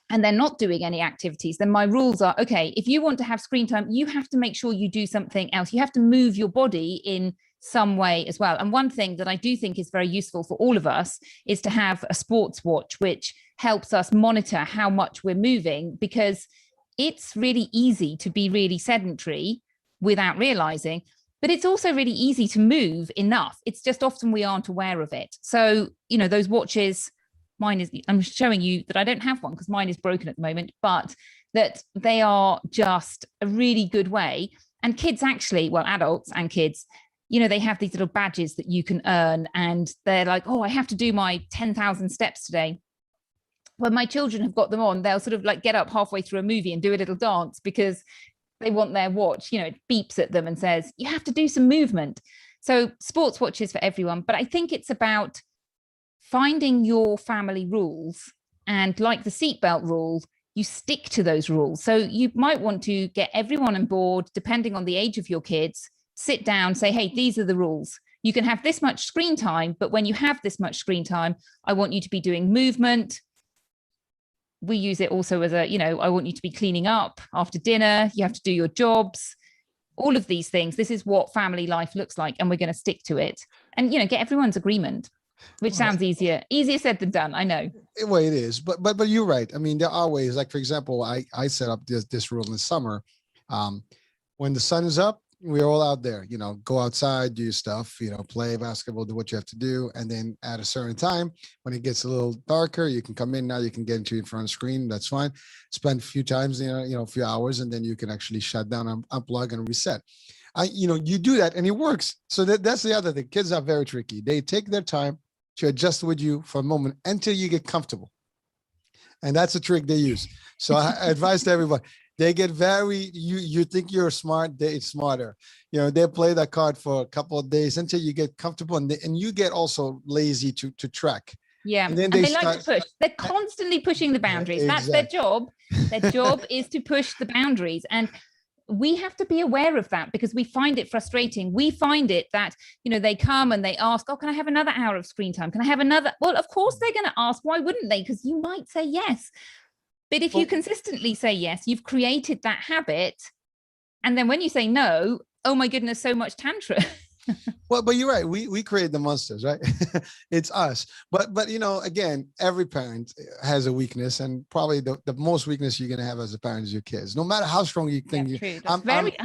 D: and they're not doing any activities, then my rules are, okay, if you want to have screen time, you have to make sure you do something else. You have to move your body in some way as well. And one thing that I do think is very useful for all of us is to have a sports watch, which helps us monitor how much we're moving, because it's really easy to be really sedentary without realizing, but it's also really easy to move enough. It's just often we aren't aware of it. So, those watches, I'm showing you that I don't have one because mine is broken at the moment, but that they are just a really good way. And kids actually, well, adults and kids, they have these little badges that you can earn, and they're like, oh, I have to do my 10,000 steps today. When my children have got them on, they'll sort of like get up halfway through a movie and do a little dance because they want their watch, it beeps at them and says, you have to do some movement. So sports watches for everyone. But I think it's about finding your family rules, and like the seatbelt rule, you stick to those rules. So you might want to get everyone on board, depending on the age of your kids, sit down, say, hey, these are the rules. You can have this much screen time, but when you have this much screen time, I want you to be doing movement. We use it also as I want you to be cleaning up after dinner. You have to do your jobs, all of these things. This is what family life looks like, and we're going to stick to it and, get everyone's agreement. Which sounds easier said than done. I know.
C: Well, it is, but you're right. I mean, there are ways. Like, for example, I set up this rule in the summer. When the sun is up, we're all out there. Go outside, do stuff. Play basketball, do what you have to do, and then at a certain time, when it gets a little darker, you can come in. Now you can get in front of the screen. That's fine. Spend a few times, a few hours, and then you can actually shut down, unplug, and reset. You do that, and it works. So that's the other thing. Kids are very tricky. They take their time to adjust with you for a moment until you get comfortable. And that's a trick they use. So I advise to everybody, they get you think you're smart, they're smarter. They play that card for a couple of days until you get comfortable, and you get also lazy to track.
D: Yeah,
C: and then
D: they like to push. They're constantly pushing the boundaries. Yeah, exactly. That's their job. Their job is to push the boundaries. And we have to be aware of that, because we find it frustrating. We find it that, they come and they ask, oh, can I have another hour of screen time? Can I have another? Well, of course they're going to ask. Why wouldn't they? Because you might say yes. But if you consistently say yes, you've created that habit. And then when you say no, oh my goodness, so much tantrum.
C: Well, but you're right. We create the monsters, right? It's us. But again, every parent has a weakness, and probably the most weakness you're gonna have as a parent is your kids. No matter how strong you think you.
D: True. I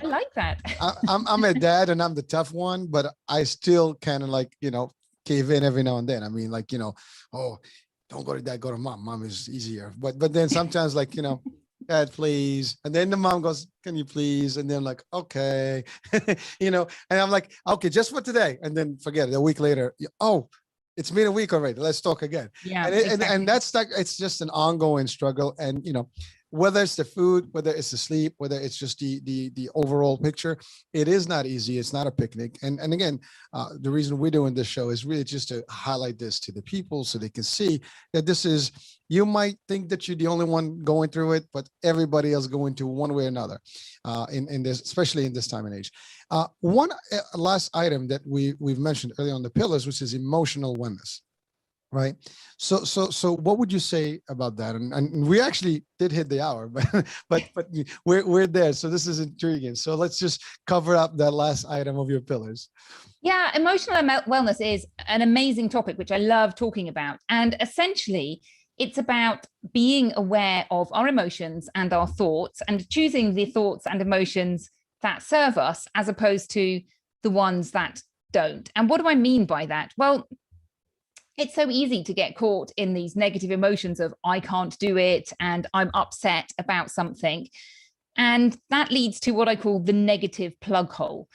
D: like that.
C: I'm a dad, and I'm the tough one, but I still kind of cave in every now and then. I mean, oh, don't go to dad, go to mom. Mom is easier. But then sometimes dad, please. And then the mom goes, can you please? And then okay, and I'm like, okay, just for today. And then forget it. A week later, oh, it's been a week already. Let's talk again.
D: Yeah.
C: And that's it's just an ongoing struggle. And, whether it's the food, whether it's the sleep, whether it's just the overall picture, it is not easy. It's not a picnic. And again, the reason we're doing this show is really just to highlight this to the people so they can see that you might think that you're the only one going through it, but everybody else going through one way or another in this, especially in this time and age. One last item that we've mentioned earlier on the pillars, which is emotional wellness. Right. So what would you say about that? And we actually did hit the hour, but we're there. So this is intriguing. So let's just cover up that last item of your pillars.
D: Yeah, emotional wellness is an amazing topic, which I love talking about. And essentially, it's about being aware of our emotions and our thoughts and choosing the thoughts and emotions that serve us as opposed to the ones that don't. And what do I mean by that? Well, it's so easy to get caught in these negative emotions of I can't do it and I'm upset about something. And that leads to what I call the negative plug hole.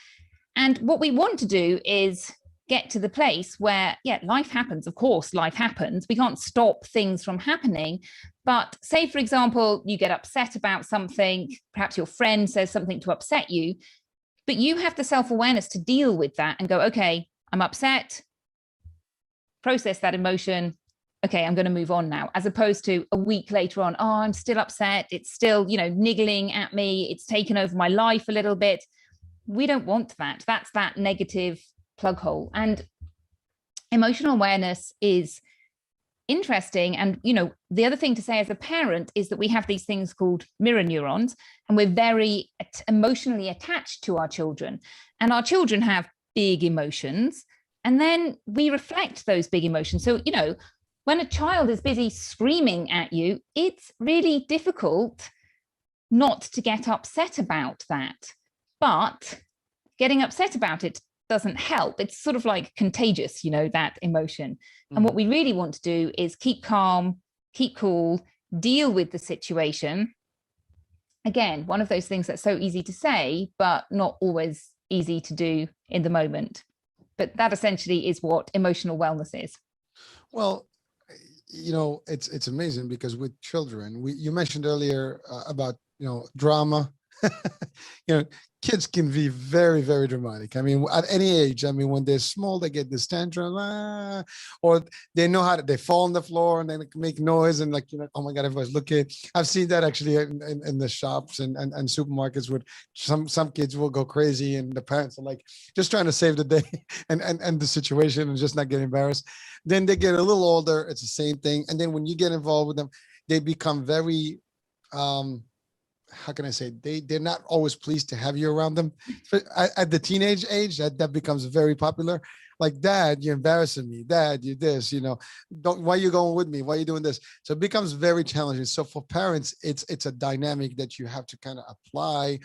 D: And what we want to do is get to the place where, yeah, life happens. Of course, life happens. We can't stop things from happening. But say, for example, you get upset about something, perhaps your friend says something to upset you, but you have the self-awareness to deal with that and go, okay, I'm upset, process that emotion. Okay, I'm going to move on now, as opposed to a week later on, oh, I'm still upset. It's still, niggling at me. It's taken over my life a little bit. We don't want that. That's that negative plug hole. And emotional awareness is interesting. And, the other thing to say as a parent is that we have these things called mirror neurons, and we're very emotionally attached to our children. And our children have big emotions. And then we reflect those big emotions. So, when a child is busy screaming at you, it's really difficult not to get upset about that. But getting upset about it doesn't help. It's sort of like contagious, that emotion. Mm-hmm. And what we really want to do is keep calm, keep cool, deal with the situation. Again, one of those things that's so easy to say, but not always easy to do in the moment. But that essentially is what emotional wellness is.
C: Well, it's amazing because with children, you mentioned earlier about, drama. Kids can be very, very dramatic. I mean, at any age, when they're small, they get this tantrum, or they know they fall on the floor and they make noise and oh my God, everybody's looking. I've seen that actually in the shops and supermarkets where some kids will go crazy and the parents are just trying to save the day and the situation and just not get embarrassed. Then they get a little older. It's the same thing. And then when you get involved with them, they become very, how can I say, they're not always pleased to have you around them. But at the teenage age, that becomes very popular. Like, Dad, you're embarrassing me. Dad, you this, why are you going with me? Why are you doing this? So it becomes very challenging. So for parents, it's a dynamic that you have to kind of apply,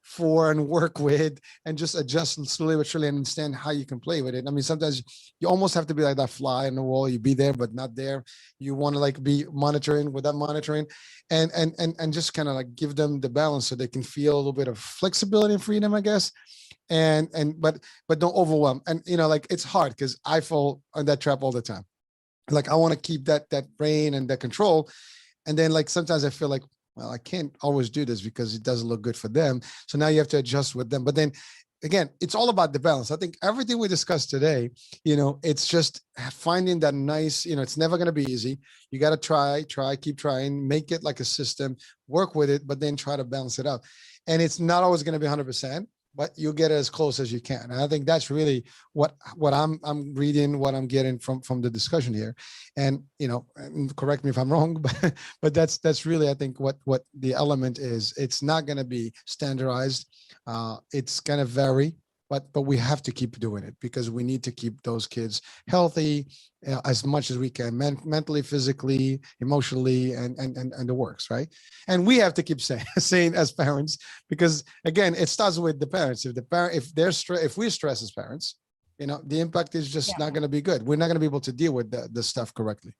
C: for and work with and just adjust slowly but surely and understand how you can play with it. I mean, sometimes you almost have to be like that fly on the wall. You be there, but not there. You want to be monitoring without monitoring and just kind of give them the balance so they can feel a little bit of flexibility and freedom, I guess. But don't overwhelm. And it's hard because I fall on that trap all the time. I want to keep that brain and that control. And then sometimes I feel well, I can't always do this because it doesn't look good for them. So now you have to adjust with them. But then again, it's all about the balance. I think everything we discussed today, it's just finding that nice, it's never going to be easy. You got to keep trying, make it like a system, work with it, but then try to balance it out. And it's not always going to be 100%. But you get as close as you can. And I think that's really what I'm reading, what I'm getting from the discussion here. And, correct me if I'm wrong, but that's really, I think, what the element is. It's not going to be standardized. It's going to vary, but we have to keep doing it because we need to keep those kids healthy as much as we can, mentally, physically, emotionally, and the works, right? And we have to keep saying as parents, because again, it starts with the parents. If we're stressed as parents, the impact is just not going to be good. We're not going to be able to deal with the stuff correctly.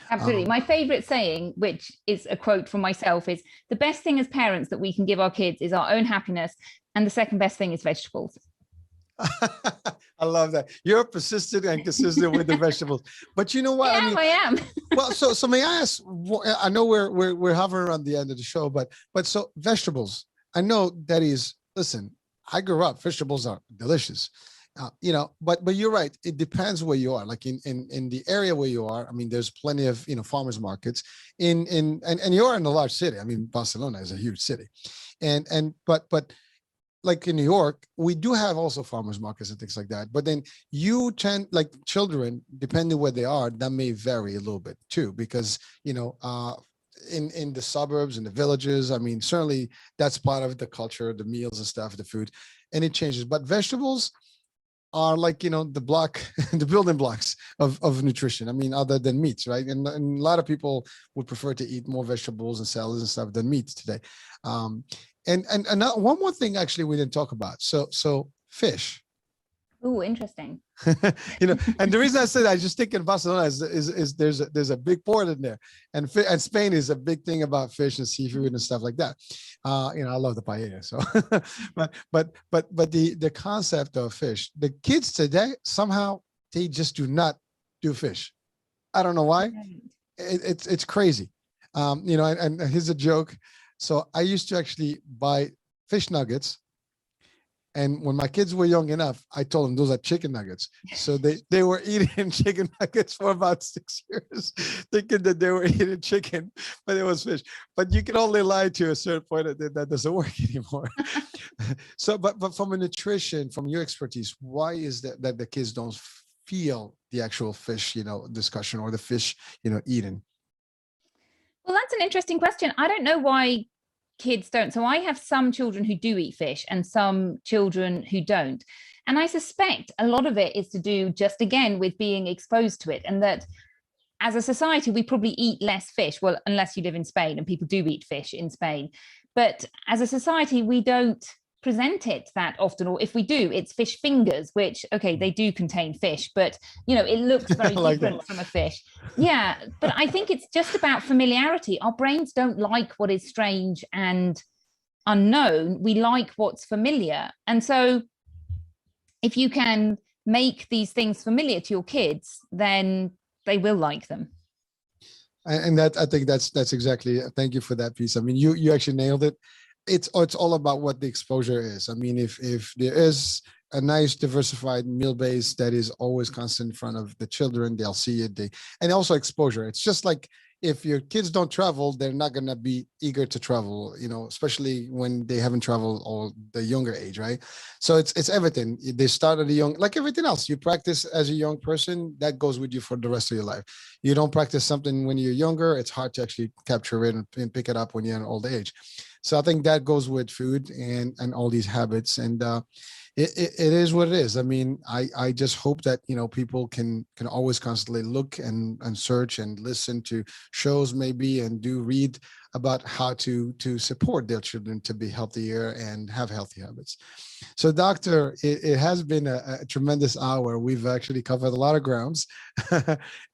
D: Absolutely. My favorite saying, which is a quote from myself, is the best thing as parents that we can give our kids is our own happiness. And the second best thing is vegetables.
C: I love that. You're persistent and consistent with the vegetables, but you know what?
D: I am.
C: Well, so may I ask? I know we're hovering around the end of the show, but so vegetables. I know that is. Listen, I grew up. Vegetables are delicious, But you're right. It depends where you are. Like in the area where you are. I mean, there's plenty of farmers markets. And you're in a large city. I mean, Barcelona is a huge city, but like in New York, we do have also farmers markets and things like that. But then you tend, like children, depending where they are, that may vary a little bit too, because, in the suburbs and the villages, I mean, certainly that's part of the culture, the meals and stuff, the food, and it changes. But vegetables are like, the building blocks of nutrition. I mean, other than meats, right? And a lot of people would prefer to eat more vegetables and salads and stuff than meat today. And one more thing, actually, we didn't talk about. So fish.
D: Oh, interesting.
C: And the reason I said I just think in Barcelona is there's a big port in there, and Spain is a big thing about fish and seafood and stuff like that. I love the paella. So, but the concept of fish, the kids today somehow they just do not do fish. I don't know why. It's crazy. And here's a joke. So I used to actually buy fish nuggets. And when my kids were young enough, I told them those are chicken nuggets. So they were eating chicken nuggets for about 6 years, thinking that they were eating chicken, but it was fish. But you can only lie to a certain point that doesn't work anymore. So, but from a nutrition, from your expertise, why is that the kids don't feel the actual fish, discussion or the fish, eating?
D: Well, that's an interesting question. I don't know why kids don't. So I have some children who do eat fish and some children who don't. And I suspect a lot of it is to do just, again, with being exposed to it. And that as a society, we probably eat less fish. Well, unless you live in Spain, and people do eat fish in Spain. But as a society, we don't present it that often, or if we do, it's fish fingers, which, okay, they do contain fish, but it looks very
C: like
D: different
C: that.
D: from a fish. Yeah, but I think it's just about familiarity. Our brains don't like what is strange and unknown. We like what's familiar. And so if you can make these things familiar to your kids, then they will like them.
C: And that, I think that's exactly, thank you for that piece. I mean, you actually nailed it. It's all about what the exposure is. I mean, if there is a nice diversified meal base that is always constant in front of the children, they'll see it. And also exposure. It's just like if your kids don't travel, they're not going to be eager to travel, especially when they haven't traveled or the younger age, right? So it's everything. They start at a young, like everything else. You practice as a young person, that goes with you for the rest of your life. You don't practice something when you're younger, it's hard to actually capture it and pick it up when you're in old age. So I think that goes with food and all these habits. And it is what it is. I mean, I just hope that, people can always constantly look and search and listen to shows maybe and read about how to support their children to be healthier and have healthy habits. So, Doctor, it has been a tremendous hour. We've actually covered a lot of grounds,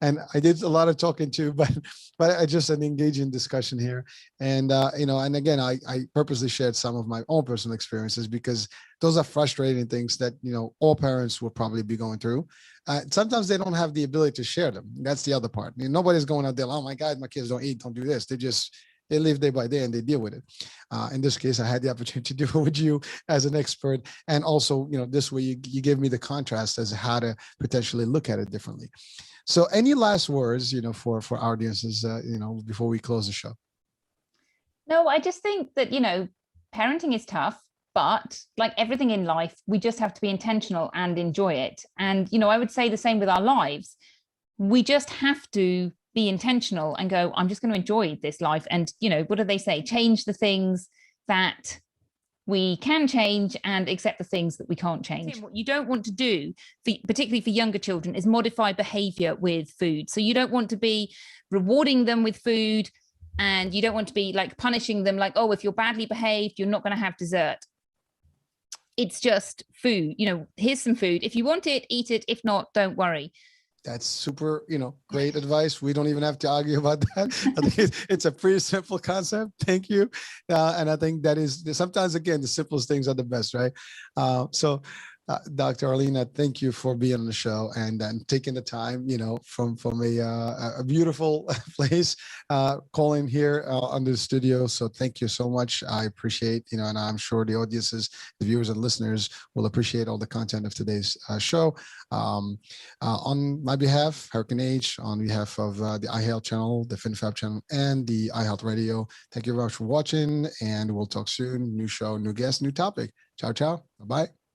C: and I did a lot of talking too, but I just an engaging discussion here. And and again, I purposely shared some of my own personal experiences because those are frustrating things that all parents will probably be going through. Sometimes they don't have the ability to share them. That's the other part. Nobody's going out there, oh my God, my kids don't eat, don't do this. They live day by day and they deal with it. In this case, I had the opportunity to do it with you as an expert. And also, this way you gave me the contrast as how to potentially look at it differently. So any last words, for our audiences, before we close the show?
D: No, I just think that, parenting is tough, but like everything in life, we just have to be intentional and enjoy it. And, I would say the same with our lives. We just have to be intentional and go, I'm just going to enjoy this life. And, what do they say? Change the things that we can change and accept the things that we can't change. What you don't want to do, particularly for younger children, is modify behavior with food. So you don't want to be rewarding them with food, and you don't want to be like punishing them like, oh, if you're badly behaved, you're not going to have dessert. It's just food. Here's some food. If you want it, eat it. If not, don't worry.
C: That's super, great advice. We don't even have to argue about that. I think it's a pretty simple concept. Thank you. And I think that is sometimes, again, the simplest things are the best, right? So Dr. Orlena, thank you for being on the show and taking the time, from a beautiful place, calling here on the studio. So thank you so much. I appreciate, and I'm sure the audiences, the viewers and listeners will appreciate all the content of today's show. On my behalf, Hurricane H, on behalf of the iHealth channel, the FinFab channel, and the iHealth Radio, thank you very much for watching, and we'll talk soon. New show, new guest, new topic. Ciao, ciao. Bye-bye.